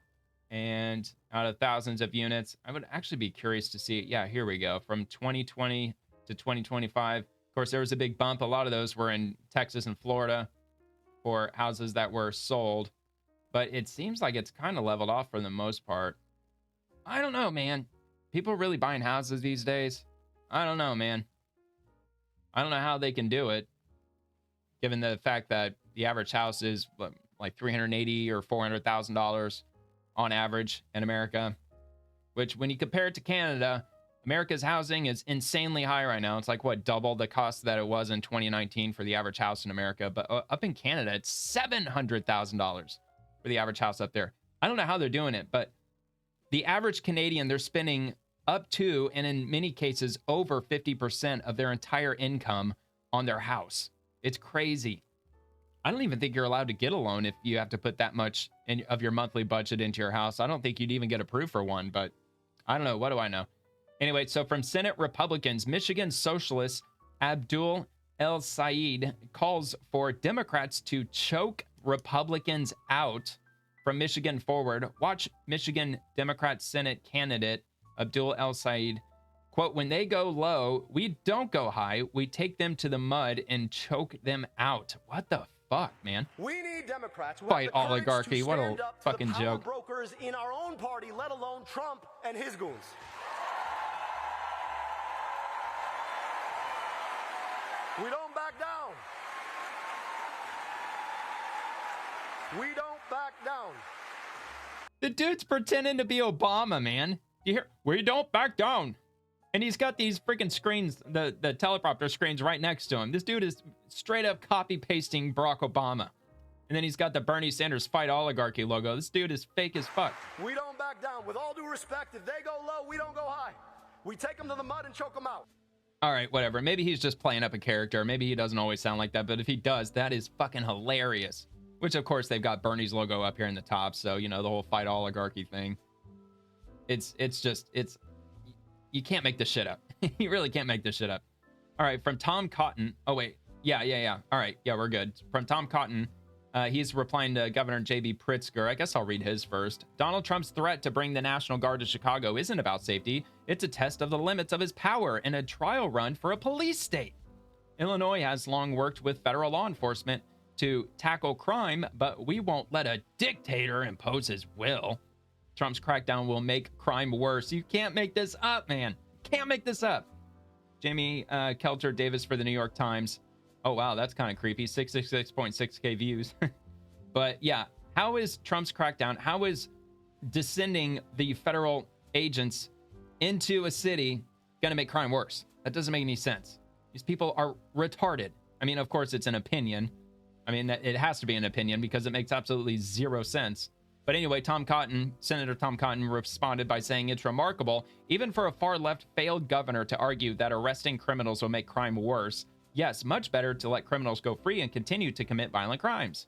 and out of thousands of units. I would actually be curious to see. Yeah, here we go. From 2020 to 2025. Of course, there was a big bump. A lot of those were in Texas and Florida for houses that were sold. But it seems like it's kind of leveled off for the most part. I don't know, man. People really buying houses these days? I don't know, man. I don't know how they can do it, given the fact that the average house is like $380,000 or $400,000 on average in America. Which, when you compare it to Canada, America's housing is insanely high right now. It's like, what, double the cost that it was in 2019 for the average house in America. But up in Canada, it's $700,000 for the average house up there. I don't know how they're doing it, but the average Canadian, they're spending up to, and in many cases, over 50% of their entire income on their house. It's crazy. I don't even think you're allowed to get a loan if you have to put that much of your monthly budget into your house. I don't think you'd even get approved for one, but I don't know. What do I know? Anyway, so from Senate Republicans, Michigan Socialist Abdul El Sayed calls for Democrats to choke Republicans out from Michigan forward. Watch Michigan Democrat Senate candidate Abdul El Sayed. Quote, when they go low, we don't go high. We take them to the mud and choke them out. What the fuck, man?
We need Democrats with
Fight
the courage
oligarchy.
to
What a
stand up to
fucking
the power
joke.
brokers in our own party, let alone Trump and his goons. We don't back down. We don't back down.
The dude's pretending to be Obama, man. You hear? We don't back down. And he's got these freaking screens, the teleprompter screens right next to him. This dude is straight up copy pasting Barack Obama. And then he's got the Bernie Sanders Fight Oligarchy logo. This dude is fake as fuck.
We don't back down. With all due respect, if they go low, we don't go high. We take them to the mud and choke them out.
All right, whatever. Maybe he's just playing up a character. Maybe he doesn't always sound like that. But if he does, that is fucking hilarious. Which, of course, they've got Bernie's logo up here in the top. So, you know, the whole Fight Oligarchy thing. It's you can't make this shit up. You really can't make this shit up. All right, from Tom Cotton. Oh, wait. Yeah. All right. Yeah, we're good. From Tom Cotton, he's replying to Governor J.B. Pritzker. I guess I'll read his first. Donald Trump's threat to bring the National Guard to Chicago isn't about safety. It's a test of the limits of his power and a trial run for a police state. Illinois has long worked with federal law enforcement to tackle crime, but we won't let a dictator impose his will. Trump's crackdown will make crime worse. You can't make this up, man. Can't make this up. Jamie Kelter Davis for the New York Times. Oh, wow, that's kind of creepy. 666.6K views. But yeah, how is Trump's crackdown, how is descending the federal agents into a city going to make crime worse? That doesn't make any sense. These people are retarded. I mean, of course, it's an opinion. I mean, it has to be an opinion because it makes absolutely zero sense. But anyway, Senator Tom Cotton responded by saying it's remarkable, even for a far-left failed governor, to argue that arresting criminals will make crime worse. Yes, much better to let criminals go free and continue to commit violent crimes.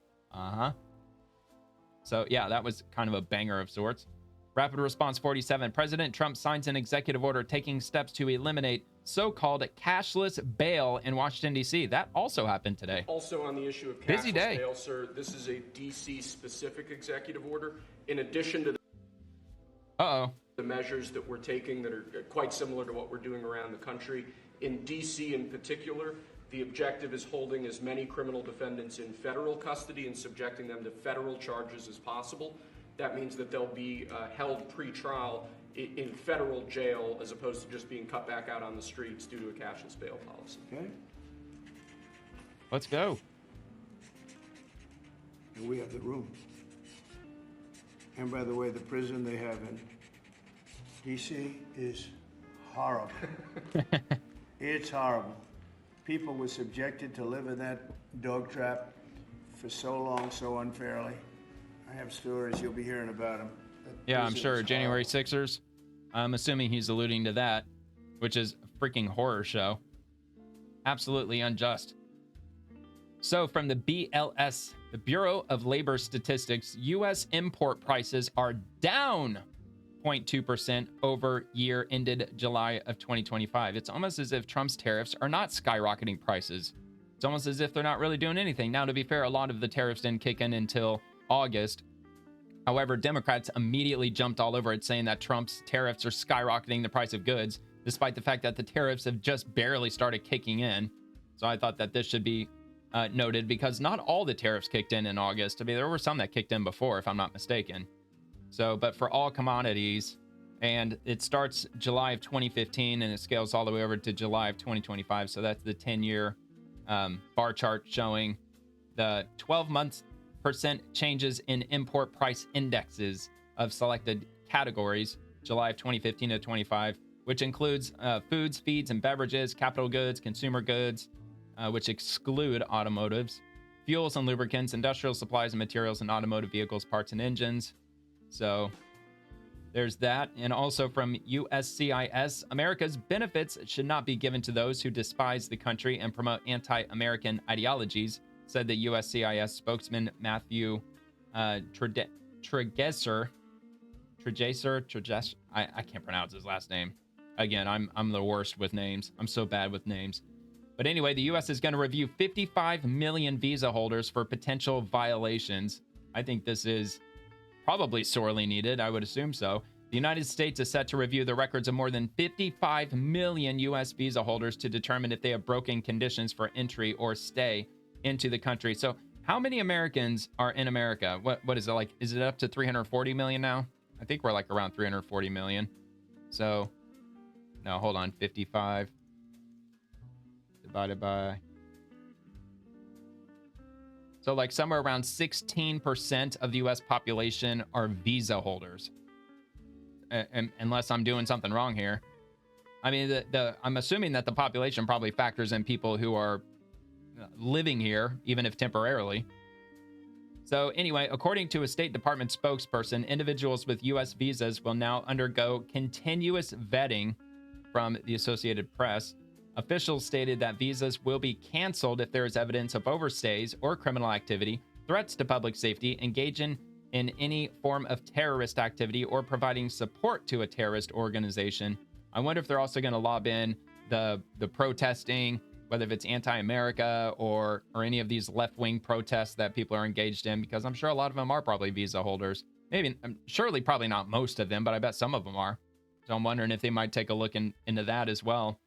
So yeah, that was kind of a banger of sorts. Rapid Response 47. President Trump signs an executive order taking steps to eliminate so-called cashless bail in Washington, D.C. That also happened today.
Also on the issue of
Busy
cashless
day.
bail, sir, this is a D.C.-specific executive order. In addition to the measures that we're taking that are quite similar to what we're doing around the country, in D.C. in particular, the objective is holding as many criminal defendants in federal custody and subjecting them to federal charges as possible. That means that they'll be held pre-trial in federal jail as opposed to just being cut back out on the streets due to a cashless bail policy.
Okay?
Let's go.
And we have the room. And by the way, the prison they have in D.C. is horrible. It's horrible. People were subjected to live in that dog trap for so long, so unfairly. I have stories, you'll be hearing about them.
Yeah, I'm sure. January 6ers. I'm assuming he's alluding to that, which is a freaking horror show. Absolutely unjust. So from the BLS, the Bureau of Labor Statistics, U.S. import prices are down 0.2% over year ended July of 2025. It's almost as if Trump's tariffs are not skyrocketing prices. It's almost as if they're not really doing anything. Now, to be fair, a lot of the tariffs didn't kick in until August. However, Democrats immediately jumped all over it, saying that Trump's tariffs are skyrocketing the price of goods, despite the fact that the tariffs have just barely started kicking in. So I thought that this should be noted, because not all the tariffs kicked in August. I mean, there were some that kicked in before, if I'm not mistaken. So, but for all commodities, and it starts July of 2015 and it scales all the way over to July of 2025. So that's the 10-year bar chart showing the 12-month percent changes in import price indexes of selected categories, July of 2015 to 25, which includes foods, feeds, and beverages, capital goods, consumer goods, which exclude automotives, fuels and lubricants, industrial supplies and materials, and automotive vehicles, parts, and engines. So there's that. And also from USCIS, America's benefits should not be given to those who despise the country and promote anti-American ideologies, said the USCIS spokesman Matthew Tregeser. I can't pronounce his last name. Again, I'm the worst with names. I'm so bad with names. But anyway, the U.S. is going to review 55 million visa holders for potential violations. I think this is probably sorely needed. I would assume so. The United States is set to review the records of more than 55 million U.S. visa holders to determine if they have broken conditions for entry or stay into the country. So how many Americans are in America? What is it like? Is it up to 340 million now? I think we're like around 340 million. So, no, hold on. 55 divided by... So like somewhere around 16% of the U.S. population are visa holders. Unless I'm doing something wrong here. I mean, I'm assuming that the population probably factors in people who are living here, even if temporarily. So anyway, according to a State Department spokesperson, individuals with U.S. visas will now undergo continuous vetting from the Associated Press. Officials stated that visas will be canceled if there is evidence of overstays or criminal activity, threats to public safety, engaging in any form of terrorist activity, or providing support to a terrorist organization. I wonder if they're also going to lob in the protesting, whether if it's anti-America or any of these left-wing protests that people are engaged in, because I'm sure a lot of them are probably visa holders. Maybe, surely probably not most of them, but I bet some of them are. So I'm wondering if they might take a look into that as well.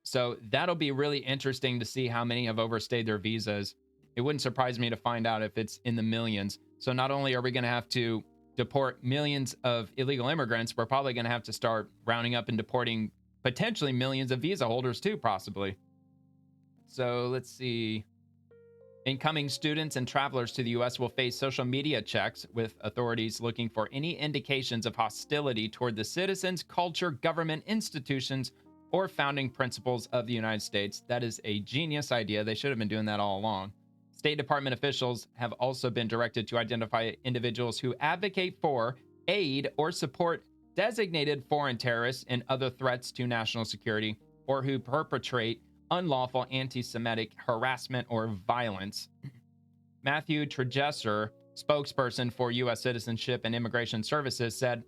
So that'll be really interesting to see how many have overstayed their visas. It wouldn't surprise me to find out if it's in the millions. So not only are we going to have to deport millions of illegal immigrants, we're probably going to have to start rounding up and deporting potentially millions of visa holders too, possibly. So let's see. Incoming students and travelers to the U.S. will face social media checks, with authorities looking for any indications of hostility toward the citizens, culture, government, institutions, or founding principles of the United States. That is a genius idea. They should have been doing that all along. State Department officials have also been directed to identify individuals who advocate for, aid, or support designated foreign terrorists and other threats to national security, or who perpetrate unlawful anti-Semitic harassment or violence. Matthew Tregesser, spokesperson for U.S. Citizenship and Immigration Services, said,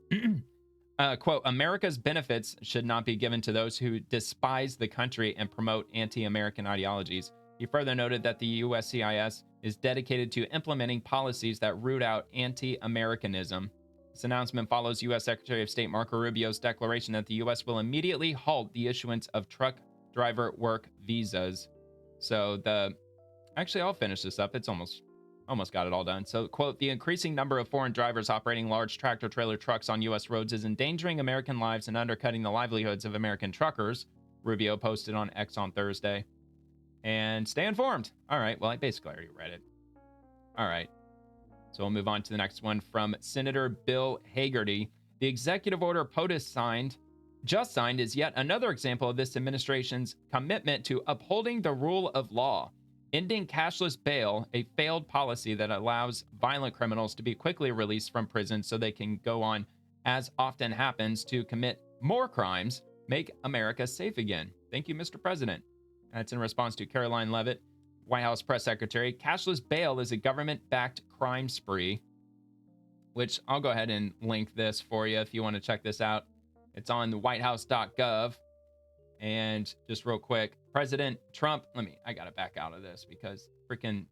quote, America's benefits should not be given to those who despise the country and promote anti-American ideologies. He further noted that the USCIS is dedicated to implementing policies that root out anti-Americanism. This announcement follows U.S. Secretary of State Marco Rubio's declaration that the U.S. will immediately halt the issuance of truck driver work visas. So actually, I'll finish this up. It's almost got it all done. So, quote, the increasing number of foreign drivers operating large tractor-trailer trucks on U.S. roads is endangering American lives and undercutting the livelihoods of American truckers, Rubio posted on X on Thursday. And stay informed. All right, well, I basically already read it. All right. So we'll move on to the next one from Senator Bill Hagerty. The executive order POTUS just signed is yet another example of this administration's commitment to upholding the rule of law, ending cashless bail, a failed policy that allows violent criminals to be quickly released from prison so they can go on, as often happens, to commit more crimes, make America safe again. Thank you, Mr. President. That's in response to Caroline Leavitt, White House press secretary. Cashless bail is a government-backed crime spree, which I'll go ahead and link this for you if you want to check this out. It's on the whitehouse.gov. And just real quick, President Trump, I got to back out of this because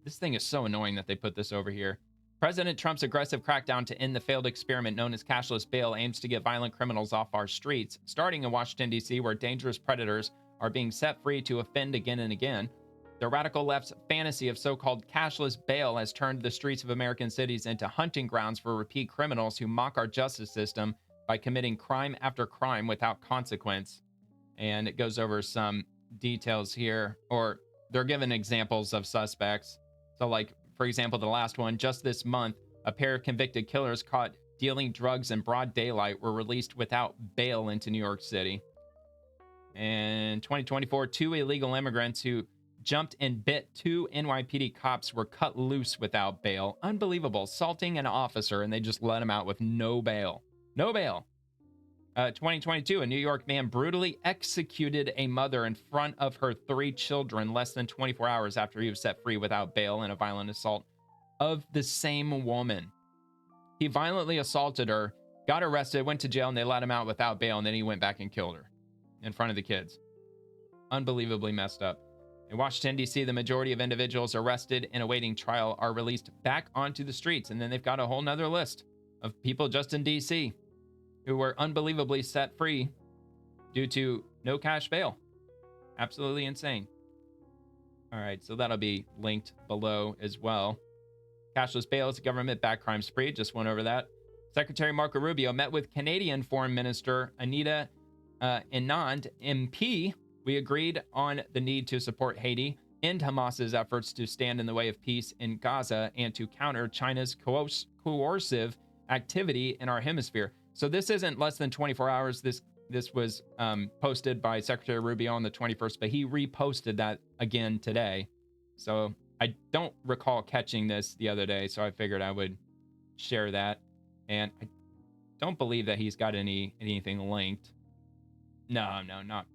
this thing is so annoying that they put this over here. President Trump's aggressive crackdown to end the failed experiment known as cashless bail aims to get violent criminals off our streets, starting in Washington, D.C., where dangerous predators are being set free to offend again and again. The radical left's fantasy of so-called cashless bail has turned the streets of American cities into hunting grounds for repeat criminals who mock our justice system by committing crime after crime without consequence. And it goes over some details here, or they're given examples of suspects. So like, for example, the last one, just this month, a pair of convicted killers caught dealing drugs in broad daylight were released without bail into New York City. In 2024, 2 illegal immigrants who jumped and bit 2 NYPD cops were cut loose without bail. Unbelievable. Assaulting an officer, and they just let him out with no bail. No bail. 2022, a New York man brutally executed a mother in front of her 3 children less than 24 hours after he was set free without bail in a violent assault of the same woman. He violently assaulted her, got arrested, went to jail, and they let him out without bail, and then he went back and killed her in front of the kids. Unbelievably messed up. In Washington, D.C., the majority of individuals arrested and awaiting trial are released back onto the streets, and then they've got a whole nother list of people just in D.C. who were unbelievably set free due to no cash bail. Absolutely insane. All right, so that'll be linked below as well. Cashless bail is a government-backed crime spree. Just went over that. Secretary Marco Rubio met with Canadian Foreign Minister Anita Anand, MP. We agreed on the need to support Haiti, end Hamas's efforts to stand in the way of peace in Gaza, and to counter China's coercive activity in our hemisphere. So this isn't less than 24 hours. This was posted by Secretary Rubio on the 21st, but he reposted that again today. So I don't recall catching this the other day, so I figured I would share that. And I don't believe that he's got anything linked. No,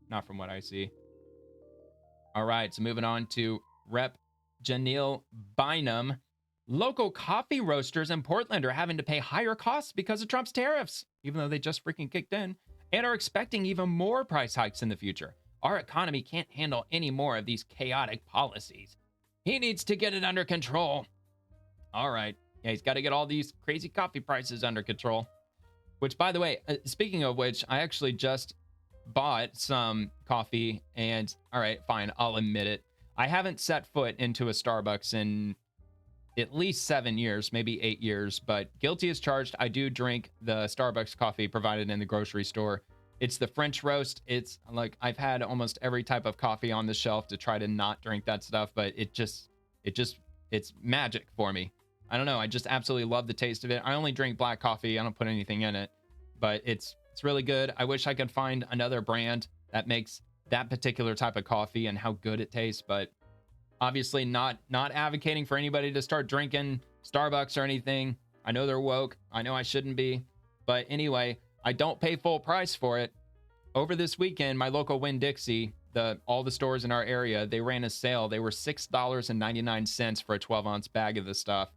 not from what I see. All right, so moving on to Rep. Janelle Bynum. Local coffee roasters in Portland are having to pay higher costs because of Trump's tariffs, even though they just freaking kicked in, and are expecting even more price hikes in the future. Our economy can't handle any more of these chaotic policies. He needs to get it under control. All right. Yeah, he's got to get all these crazy coffee prices under control. Which, by the way, speaking of which, I actually just bought some coffee and, all right, fine, I'll admit it. I haven't set foot into a Starbucks in at least 7 years, maybe 8 years, but guilty as charged. I do drink the Starbucks coffee provided in the grocery store. It's the French roast. It's like I've had almost every type of coffee on the shelf to try to not drink that stuff, but it's magic for me. I don't know. I just absolutely love the taste of it. I only drink black coffee. I don't put anything in it, but it's really good. I wish I could find another brand that makes that particular type of coffee and how good it tastes, but obviously not advocating for anybody to start drinking Starbucks or anything. I know they're woke. I know I shouldn't be, but anyway, I don't pay full price for it. Over this weekend, my local Winn-Dixie, all the stores in our area, they ran a sale. They were $6.99 for a 12-ounce bag of the stuff,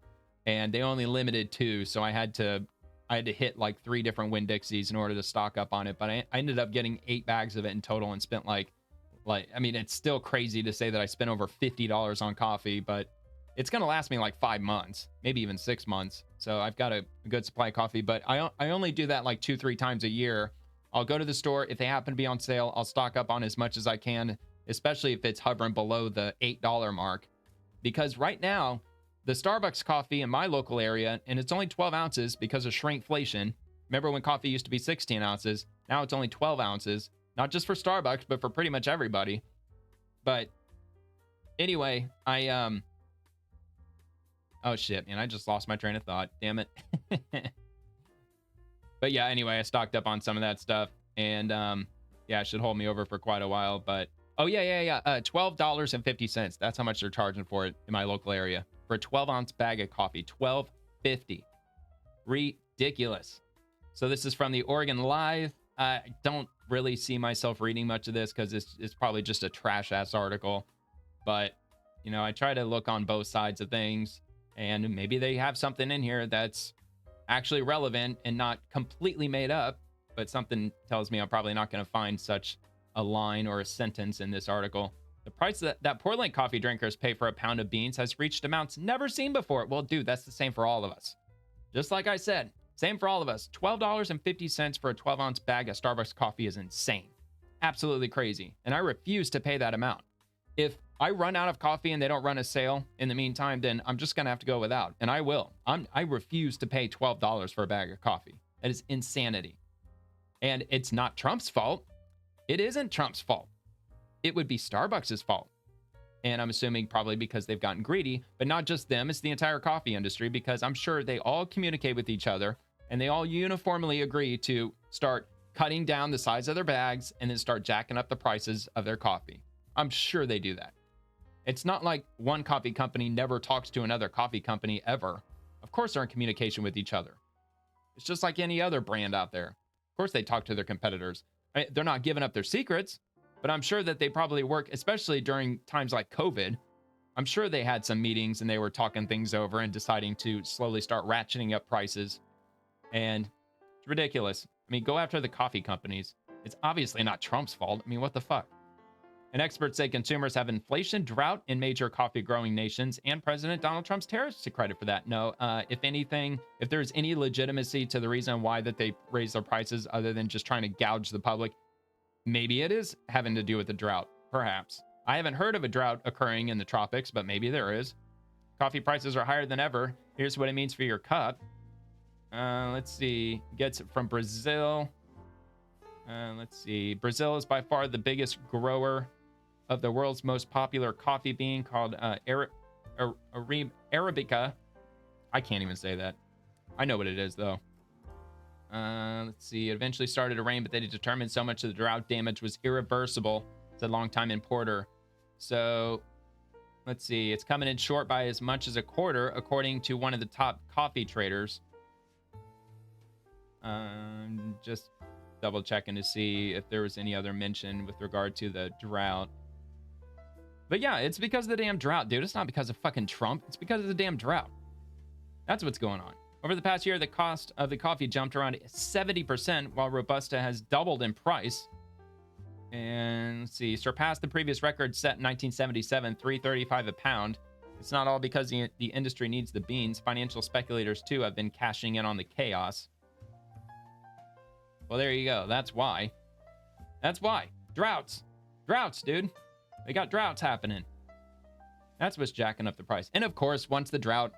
and they only limited 2, so I had to hit like 3 different Winn-Dixies in order to stock up on it. But I ended up getting 8 bags of it in total and spent like I mean, it's still crazy to say that I spent over $50 on coffee, but it's going to last me like 5 months, maybe even 6 months. So I've got a good supply of coffee, but I only do that like 2-3 times a year. I'll go to the store. If they happen to be on sale, I'll stock up on as much as I can, especially if it's hovering below the $8 mark. Because right now, the Starbucks coffee in my local area, and it's only 12 ounces because of shrinkflation. Remember when coffee used to be 16 ounces? Now it's only 12 ounces. Not just for Starbucks, but for pretty much everybody. But anyway, oh shit, man, I just lost my train of thought. Damn it. But yeah, anyway, I stocked up on some of that stuff, and yeah, it should hold me over for quite a while. But oh yeah, $12.50. That's how much they're charging for it in my local area for a 12-ounce bag of coffee. $12.50. Ridiculous. So this is from the Oregon Live. I don't really see myself reading much of this because it's probably just a trash ass article, but you know, I try to look on both sides of things, and maybe they have something in here that's actually relevant and not completely made up, but something tells me I'm probably not going to find such a line or a sentence in this article. The price that Portland coffee drinkers pay for a pound of beans has reached amounts never seen before. Well, dude, that's the same for all of us. Just like I said, same for all of us. $12.50 for a 12-ounce bag of Starbucks coffee is insane. Absolutely crazy. And I refuse to pay that amount. If I run out of coffee and they don't run a sale in the meantime, then I'm just going to have to go without. And I will. I refuse to pay $12 for a bag of coffee. That is insanity. And it's not Trump's fault. It isn't Trump's fault. It would be Starbucks' fault. And I'm assuming probably because they've gotten greedy, but not just them, it's the entire coffee industry, because I'm sure they all communicate with each other and they all uniformly agree to start cutting down the size of their bags and then start jacking up the prices of their coffee. I'm sure they do that. It's not like one coffee company never talks to another coffee company ever. Of course they're in communication with each other. It's just like any other brand out there. Of course they talk to their competitors. They're not giving up their secrets, but I'm sure that they probably work, especially during times like COVID. I'm sure they had some meetings and they were talking things over and deciding to slowly start ratcheting up prices. And it's ridiculous. I mean, go after the coffee companies. It's obviously not Trump's fault. I mean, what the fuck? And experts say consumers have inflation, drought in major coffee growing nations, and President Donald Trump's tariffs to credit for that. No, if anything, if there's any legitimacy to the reason why that they raise their prices other than just trying to gouge the public, maybe it is having to do with the drought, perhaps. I haven't heard of a drought occurring in the tropics, but maybe there is. Coffee prices are higher than ever. Here's what it means for your cup. Let's see. Gets it from Brazil. Let's see. Brazil is by far the biggest grower of the world's most popular coffee bean called Arabica. I can't even say that. I know what it is, though. Let's see. It eventually started to rain, but they determined so much of the drought damage was irreversible. It's a long-time importer. So, let's see. It's coming in short by as much as a quarter, according to one of the top coffee traders. Just double checking to see if there was any other mention with regard to the drought. But yeah, it's because of the damn drought, dude. It's not because of fucking Trump. It's because of the damn drought. That's what's going on. Over the past year, the cost of the coffee jumped around 70%, while Robusta has doubled in price. And let's see, surpassed the previous record set in 1977, $3.35 a pound. It's not all because the industry needs the beans. Financial speculators, too, have been cashing in on the chaos. Well, there you go. That's why. That's why. Droughts. Droughts, dude. They got droughts happening. That's what's jacking up the price. And, of course, once the drought,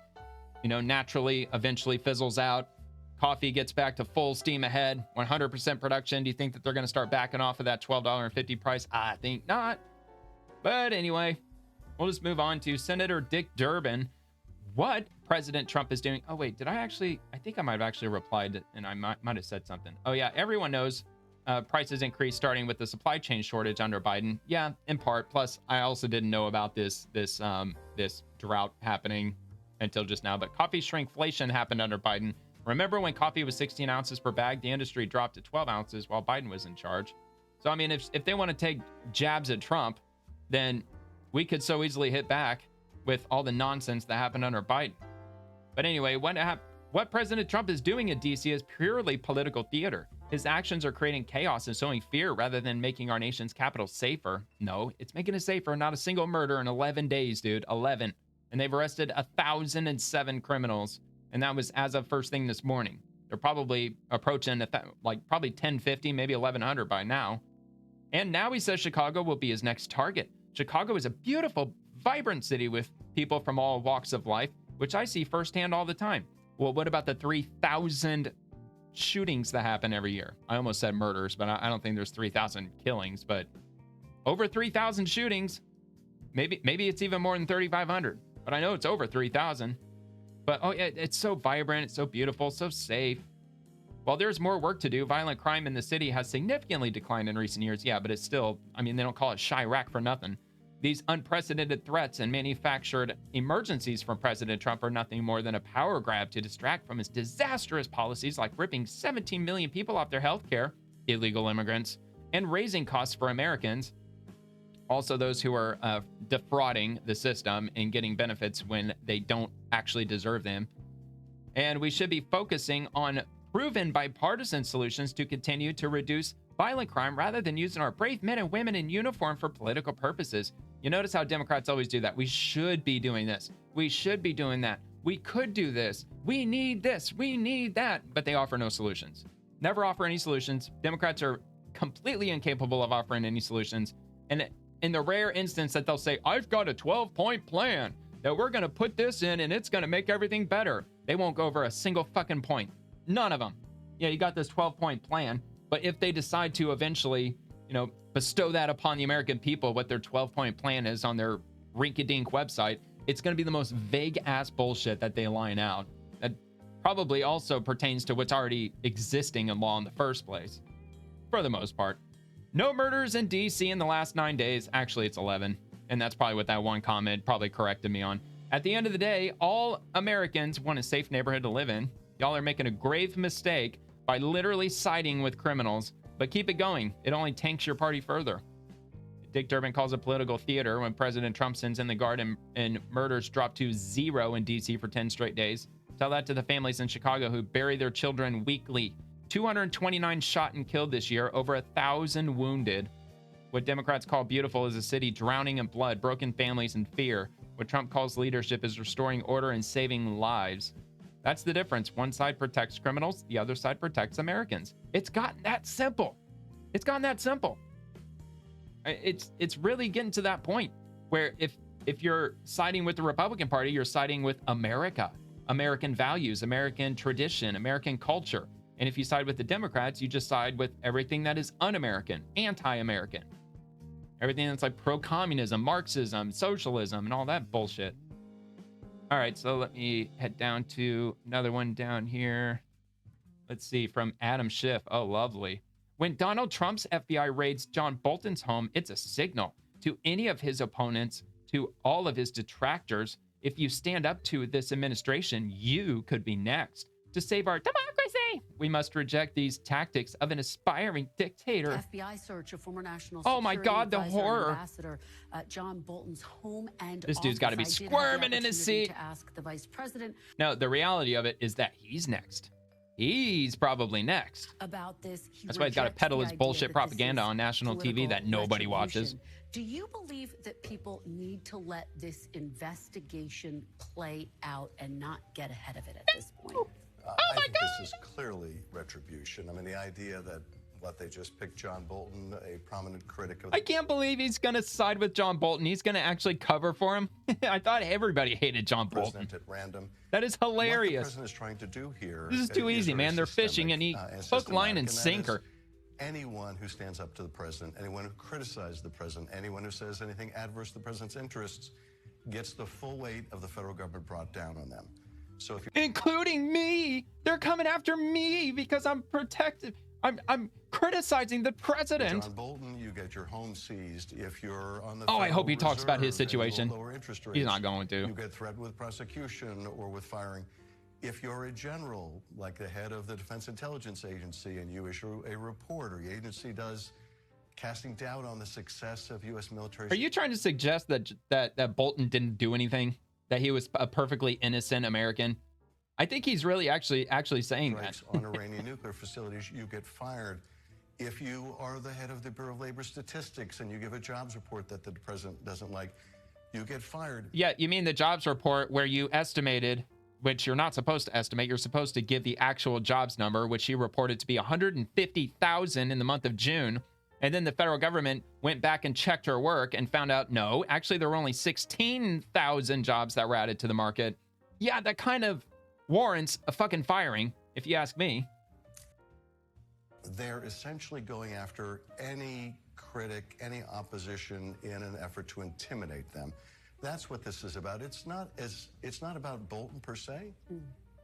naturally, eventually fizzles out, coffee gets back to full steam ahead, 100% production. Do you think that they're going to start backing off of that $12.50 price? I think not. But anyway, we'll just move on to Senator Dick Durbin. What President Trump is doing. Oh, wait, I think I might have actually replied and I might have said something. Oh, yeah, everyone knows prices increased starting with the supply chain shortage under Biden. Yeah, in part. Plus, I also didn't know about this drought happening until just now. But coffee shrinkflation happened under Biden. Remember when coffee was 16 ounces per bag? The industry dropped to 12 ounces while Biden was in charge. So, I mean, if they want to take jabs at Trump, then we could so easily hit back with all the nonsense that happened under Biden. But anyway, what President Trump is doing in D.C. is purely political theater. His actions are creating chaos and sowing fear rather than making our nation's capital safer. No, it's making it safer. Not a single murder in 11 days, dude. 11. And they've arrested 1,007 criminals. And that was as of first thing this morning. They're probably approaching probably 1,050, maybe 1,100 by now. And now he says Chicago will be his next target. Chicago is a beautiful, vibrant city with people from all walks of life, which I see firsthand all the time. Well, what about the 3,000 shootings that happen every year? I almost said murders, but I don't think there's 3,000 killings, but over 3,000 shootings. Maybe it's even more than 3,500, but I know it's over 3,000. But oh yeah, it's so vibrant, it's so beautiful, so safe. While there's more work to do, violent crime in the city has significantly declined in recent years. Yeah, but it's still, I mean, they don't call it Chirac for nothing. These unprecedented threats and manufactured emergencies from President Trump are nothing more than a power grab to distract from his disastrous policies like ripping 17 million people off their health care, illegal immigrants, and raising costs for Americans. Also, those who are defrauding the system and getting benefits when they don't actually deserve them. And we should be focusing on proven bipartisan solutions to continue to reduce violent crime rather than using our brave men and women in uniform for political purposes. You notice how Democrats always do that. We should be doing this. We should be doing that. We could do this. We need this. We need that. But they offer no solutions. Never offer any solutions. Democrats are completely incapable of offering any solutions. And in the rare instance that they'll say, I've got a 12-point plan that we're going to put this in and it's going to make everything better, they won't go over a single fucking point. None of them. Yeah, you got this 12-point plan, but if they decide to eventually, bestow that upon the American people, what their 12-point plan is on their rinky-dink website, it's going to be the most vague-ass bullshit that they line out. That probably also pertains to what's already existing in law in the first place, for the most part. No murders in D.C. in the last 9 days. Actually, it's 11. And that's probably what that one comment probably corrected me on. At the end of the day, all Americans want a safe neighborhood to live in. Y'all are making a grave mistake by literally siding with criminals. But keep it going. It only tanks your party further. Dick Durbin calls it political theater when President Trump sends in the guard and murders drop to 0 in D.C. for 10 straight days. Tell that to the families in Chicago who bury their children weekly. 229 shot and killed this year, over 1,000 wounded. What Democrats call beautiful is a city drowning in blood, broken families, and fear. What Trump calls leadership is restoring order and saving lives. That's the difference. One side protects criminals, the other side protects Americans. It's gotten that simple. It's gotten that simple. It's really getting to that point where if you're siding with the Republican Party, you're siding with America, American values, American tradition, American culture. And if you side with the Democrats, you just side with everything that is un-American, anti-American. Everything that's like pro-communism, Marxism, socialism, and all that bullshit. All right, so let me head down to another one down here. Let's see, from Adam Schiff. Oh, lovely. When Donald Trump's FBI raids John Bolton's home, it's a signal to any of his opponents, to all of his detractors. If you stand up to this administration, you could be next. To save our democracy, we must reject these tactics of an aspiring dictator.
FBI search of former national
oh my God, the horror!
Ambassador John Bolton's home and
this dude's got to be squirming in his seat.
To ask the vice president.
No, the reality of it is that he's next. He's probably next.
About this,
That's why he's got to peddle his bullshit propaganda on national TV that nobody watches.
Do you believe that people need to let this investigation play out and not get ahead of it at this point?
I think this is clearly retribution. I mean, the idea that they just picked John Bolton, a prominent critic of...
I can't believe he's going to side with John Bolton. He's going to actually cover for him. I thought everybody hated John Bolton.
At random.
That is hilarious.
What the president is trying to do here...
This is too easy, man. They're fishing and he hook, line, and sinker.
Anyone who stands up to the president, anyone who criticizes the president, anyone who says anything adverse to the president's interests gets the full weight of the federal government brought down on them. So if
including me. They're coming after me because I'm protected. I'm criticizing the president.
John Bolton, you get your home seized if you're on the...
Oh, I hope he talks about his situation. He's not going to.
You get threatened with prosecution or with firing. If you're a general, like the head of the Defense Intelligence Agency, and you issue a report, or your agency does, casting doubt on the success of U.S. military...
Are you trying to suggest that Bolton didn't do anything? That he was a perfectly innocent American? I think he's really actually saying that.
On Iranian nuclear facilities, you get fired. If you are the head of the Bureau of Labor Statistics and you give a jobs report that the president doesn't like, you get fired.
Yeah, you mean the jobs report where you estimated, which you're not supposed to estimate, you're supposed to give the actual jobs number, which he reported to be 150,000 in the month of June. And then the federal government went back and checked her work and found out, no, actually there were only 16,000 jobs that were added to the market. Yeah, that kind of warrants a fucking firing, if you ask me.
They're essentially going after any critic, any opposition in an effort to intimidate them. That's what this is about. It's not about Bolton per se.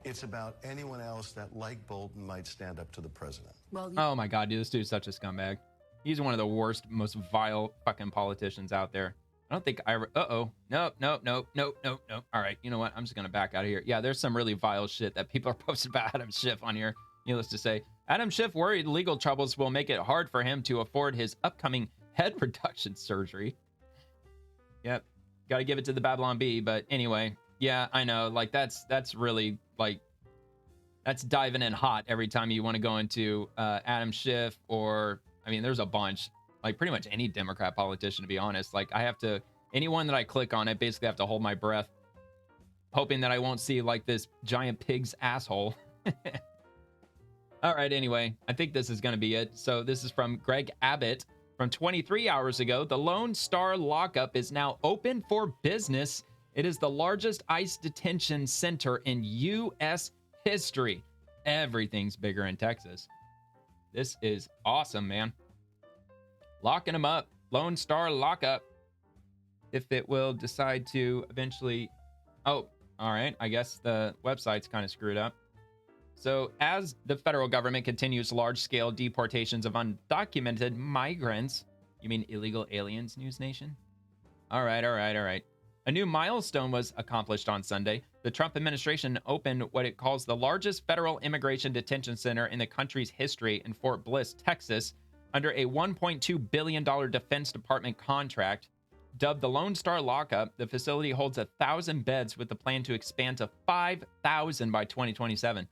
It's about anyone else that, like Bolton, might stand up to the president.
Well, oh my God, dude, this dude's such a scumbag. He's one of the worst, most vile fucking politicians out there. I don't think I ever... Nope. All right, you know what? I'm just going to back out of here. Yeah, there's some really vile shit that people are posting about Adam Schiff on here. Needless to say, Adam Schiff worried legal troubles will make it hard for him to afford his upcoming head reduction surgery. Yep, got to give it to the Babylon Bee. But anyway, yeah, I know. Like, that's really, like... That's diving in hot every time you want to go into Adam Schiff or... I mean, there's a bunch. Like pretty much any Democrat politician, to be honest. Like I have to, anyone that I click on, I basically have to hold my breath, hoping that I won't see like this giant pig's asshole. All right, anyway, I think this is going to be it. So this is from Greg Abbott from 23 hours ago. The Lone Star lockup is now open for business. It is the largest ICE detention center in U.S. history. Everything's bigger in Texas. This is awesome, man. Locking them up. Lone Star lockup. If it will decide to eventually... Oh, all right. I guess the website's kind of screwed up. So as the federal government continues large-scale deportations of undocumented migrants... You mean illegal aliens, News Nation? All right. A new milestone was accomplished on Sunday. The Trump administration opened what it calls the largest federal immigration detention center in the country's history in Fort Bliss, Texas, under a $1.2 billion Defense Department contract. Dubbed the Lone Star Lockup, the facility holds 1,000 beds with the plan to expand to 5,000 by 2027.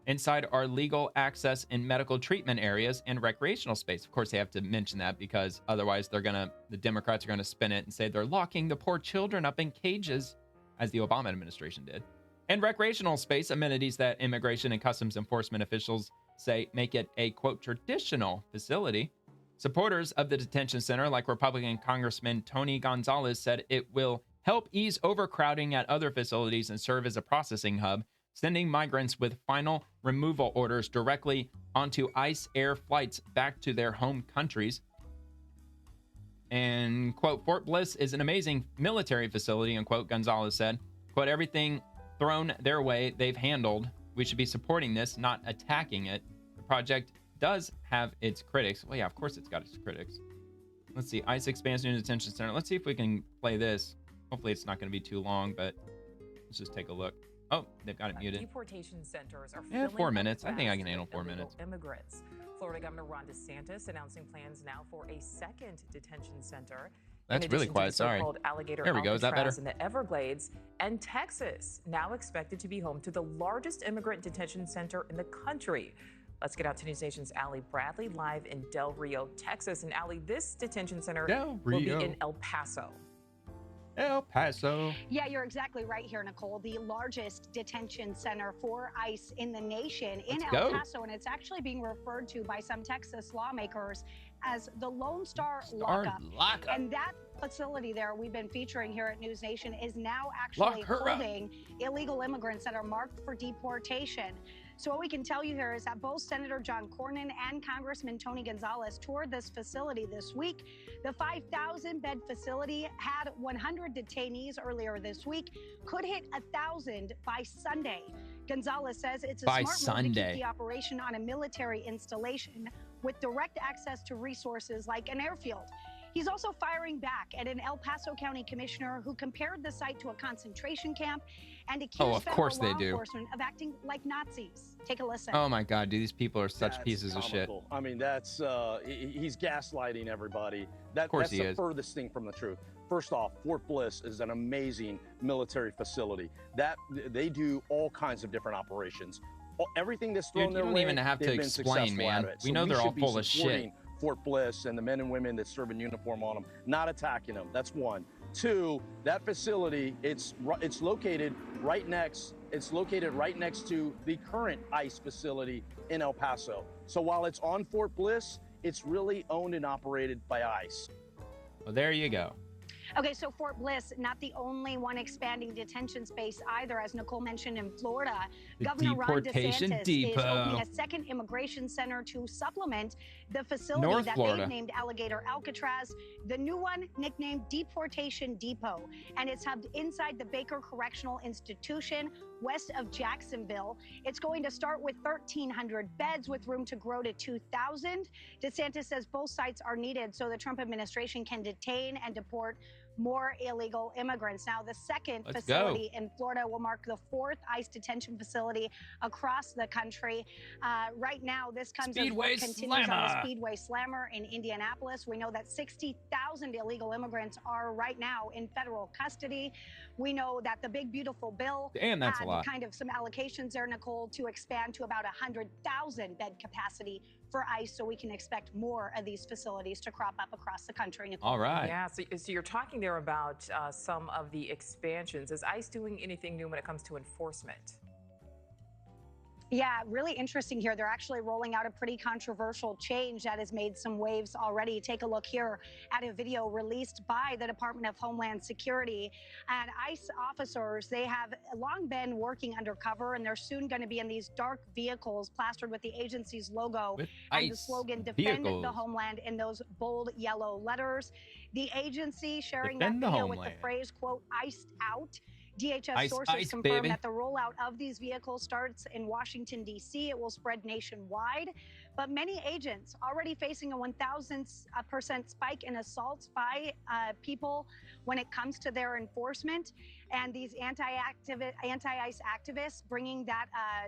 Inside are legal access and medical treatment areas and recreational space. Of course, they have to mention that because otherwise the Democrats are going to spin it and say they're locking the poor children up in cages, as the Obama administration did. And recreational space, amenities that Immigration and Customs Enforcement officials say make it a, quote, traditional facility. Supporters of the detention center, like Republican Congressman Tony Gonzalez, said it will help ease overcrowding at other facilities and serve as a processing hub, sending migrants with final removal orders directly onto ICE air flights back to their home countries. And, quote, Fort Bliss is an amazing military facility, unquote, Gonzalez said. Quote, everything thrown their way they've handled. We should be supporting this, not attacking it. The project does have its critics. Well, yeah, of course it's got its critics. Let's see, ICE expands new detention center. Let's see if we can play this. Hopefully it's not going to be too long, but let's just take a look. Oh, they've got it muted.
Deportation centers are
4 minutes. I think I can handle 4 minutes.
Immigrants. Florida Governor Ron DeSantis announcing plans now for a second detention center
That's really quiet. Sorry.
Alligator
There we go. Is that better?
Alcatraz in the Everglades, and Texas, now expected to be home to the largest immigrant detention center in the country. Let's get out to News Nation's Allie Bradley live in Del Rio, Texas. And Allie, this detention center will be in El Paso.
El Paso.
Yeah, you're exactly right here, Nicole. The largest detention center for ICE in the nation in El Paso, and it's actually being referred to by some Texas lawmakers as the Lone Star Lockup. And that facility there we've been featuring here at News Nation is now actually holding illegal immigrants that are marked for deportation. So what we can tell you here is that both Senator John Cornyn and Congressman Tony Gonzalez toured this facility this week. The 5,000-bed facility had 100 detainees earlier this week, could hit 1,000 by Sunday. Gonzalez says it's a smart move to keep the operation on a military installation with direct access to resources like an airfield. He's also firing back at an El Paso County commissioner who compared the site to a concentration camp and accused federal law enforcement of acting like Nazis. Take a listen.
Oh my God, dude, these people are such pieces of shit.
I mean, that's he's gaslighting everybody. Of
course
that's the furthest thing from the truth. First off, Fort Bliss is an amazing military facility. That they do all kinds of different operations. Everything that's thrown their way,
you don't even have to explain, man. We know they're all full of shit.
Fort Bliss and the men and women that serve in uniform on them, not attacking them. That's one. Two, that facility, it's located right next to the current ICE facility in El Paso. So while it's on Fort Bliss, it's really owned and operated by ICE.
Well, there you go.
Okay, so Fort Bliss, not the only one expanding detention space either. As Nicole mentioned, in Florida, Governor Ron DeSantis is opening a second immigration center to supplement the facility they've named Alligator Alcatraz. The new one, nicknamed Deportation Depot, and it's hubbed inside the Baker Correctional Institution, west of Jacksonville. It's going to start with 1,300 beds with room to grow to 2,000. DeSantis says both sites are needed so the Trump administration can detain and deport more illegal immigrants. Now, the second facility in Florida will mark the fourth ICE detention facility across the country. Right now, this comes as work continues on the Speedway Slammer in Indianapolis. We know that 60,000 illegal immigrants are right now in federal custody. We know that the big beautiful bill had kind of some allocations there, Nicole, to expand to about 100,000 bed capacity for ICE, so we can expect more of these facilities to crop up across the country, Nicole.
All right.
Yeah, so you're talking there about some of the expansions. Is ICE doing anything new when it comes to enforcement?
Yeah, really interesting here. They're actually rolling out a pretty controversial change that has made some waves already. Take a look here at a video released by the Department of Homeland Security. And ICE officers, they have long been working undercover, and they're soon going to be in these dark vehicles plastered with the agency's logo and the slogan, Defend the Homeland, in those bold yellow letters. The agency sharing that video with the phrase, quote, iced out. DHS sources confirm that the rollout of these vehicles starts in Washington, D.C. It will spread nationwide. But many agents already facing a 1,000% spike in assaults by people when it comes to their enforcement. And these anti-ICE activists bringing that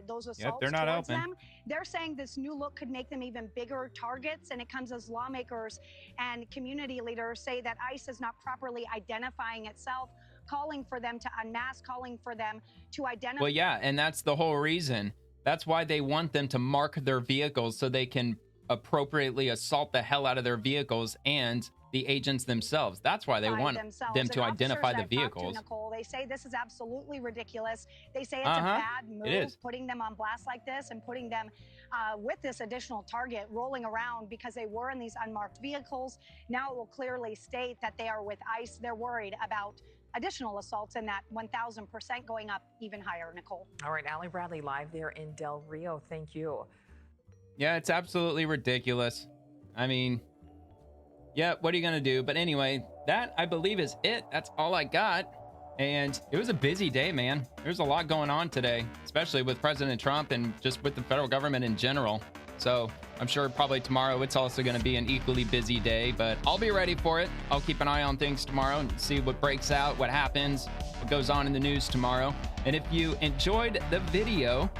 those assaults towards them. They're saying this new look could make them even bigger targets. And it comes as lawmakers and community leaders say that ICE is not properly identifying itself, calling for them to unmask, calling for them to identify.
Well, yeah, and that's the whole reason. That's why they want them to mark their vehicles so they can appropriately assault the hell out of their vehicles and the agents themselves. That's why they want them to identify the vehicles.
Nicole, they say this is absolutely ridiculous. They say it's a bad move putting them on blast like this and putting them with this additional target rolling around because they were in these unmarked vehicles. Now it will clearly state that they are with ICE. They're worried about additional assaults and that 1,000% going up even higher, Nicole.
All right, Allie Bradley live there in Del Rio. Thank you.
Yeah, it's absolutely ridiculous. I mean, yeah, what are you going to do? But anyway, that I believe is it. That's all I got. And it was a busy day, man. There's a lot going on today, especially with President Trump and just with the federal government in general. So I'm sure probably tomorrow it's also going to be an equally busy day, but I'll be ready for it. I'll keep an eye on things tomorrow and see what breaks out, what happens, what goes on in the news tomorrow. And if you enjoyed the video,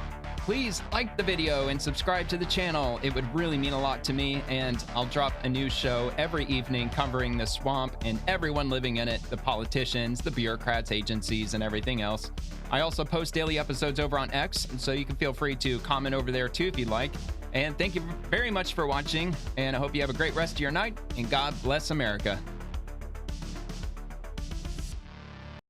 please like the video and subscribe to the channel. It would really mean a lot to me, and I'll drop a new show every evening covering the swamp and everyone living in it, the politicians, the bureaucrats, agencies, and everything else. I also post daily episodes over on X, so you can feel free to comment over there too if you'd like. And thank you very much for watching, and I hope you have a great rest of your night, and God bless America.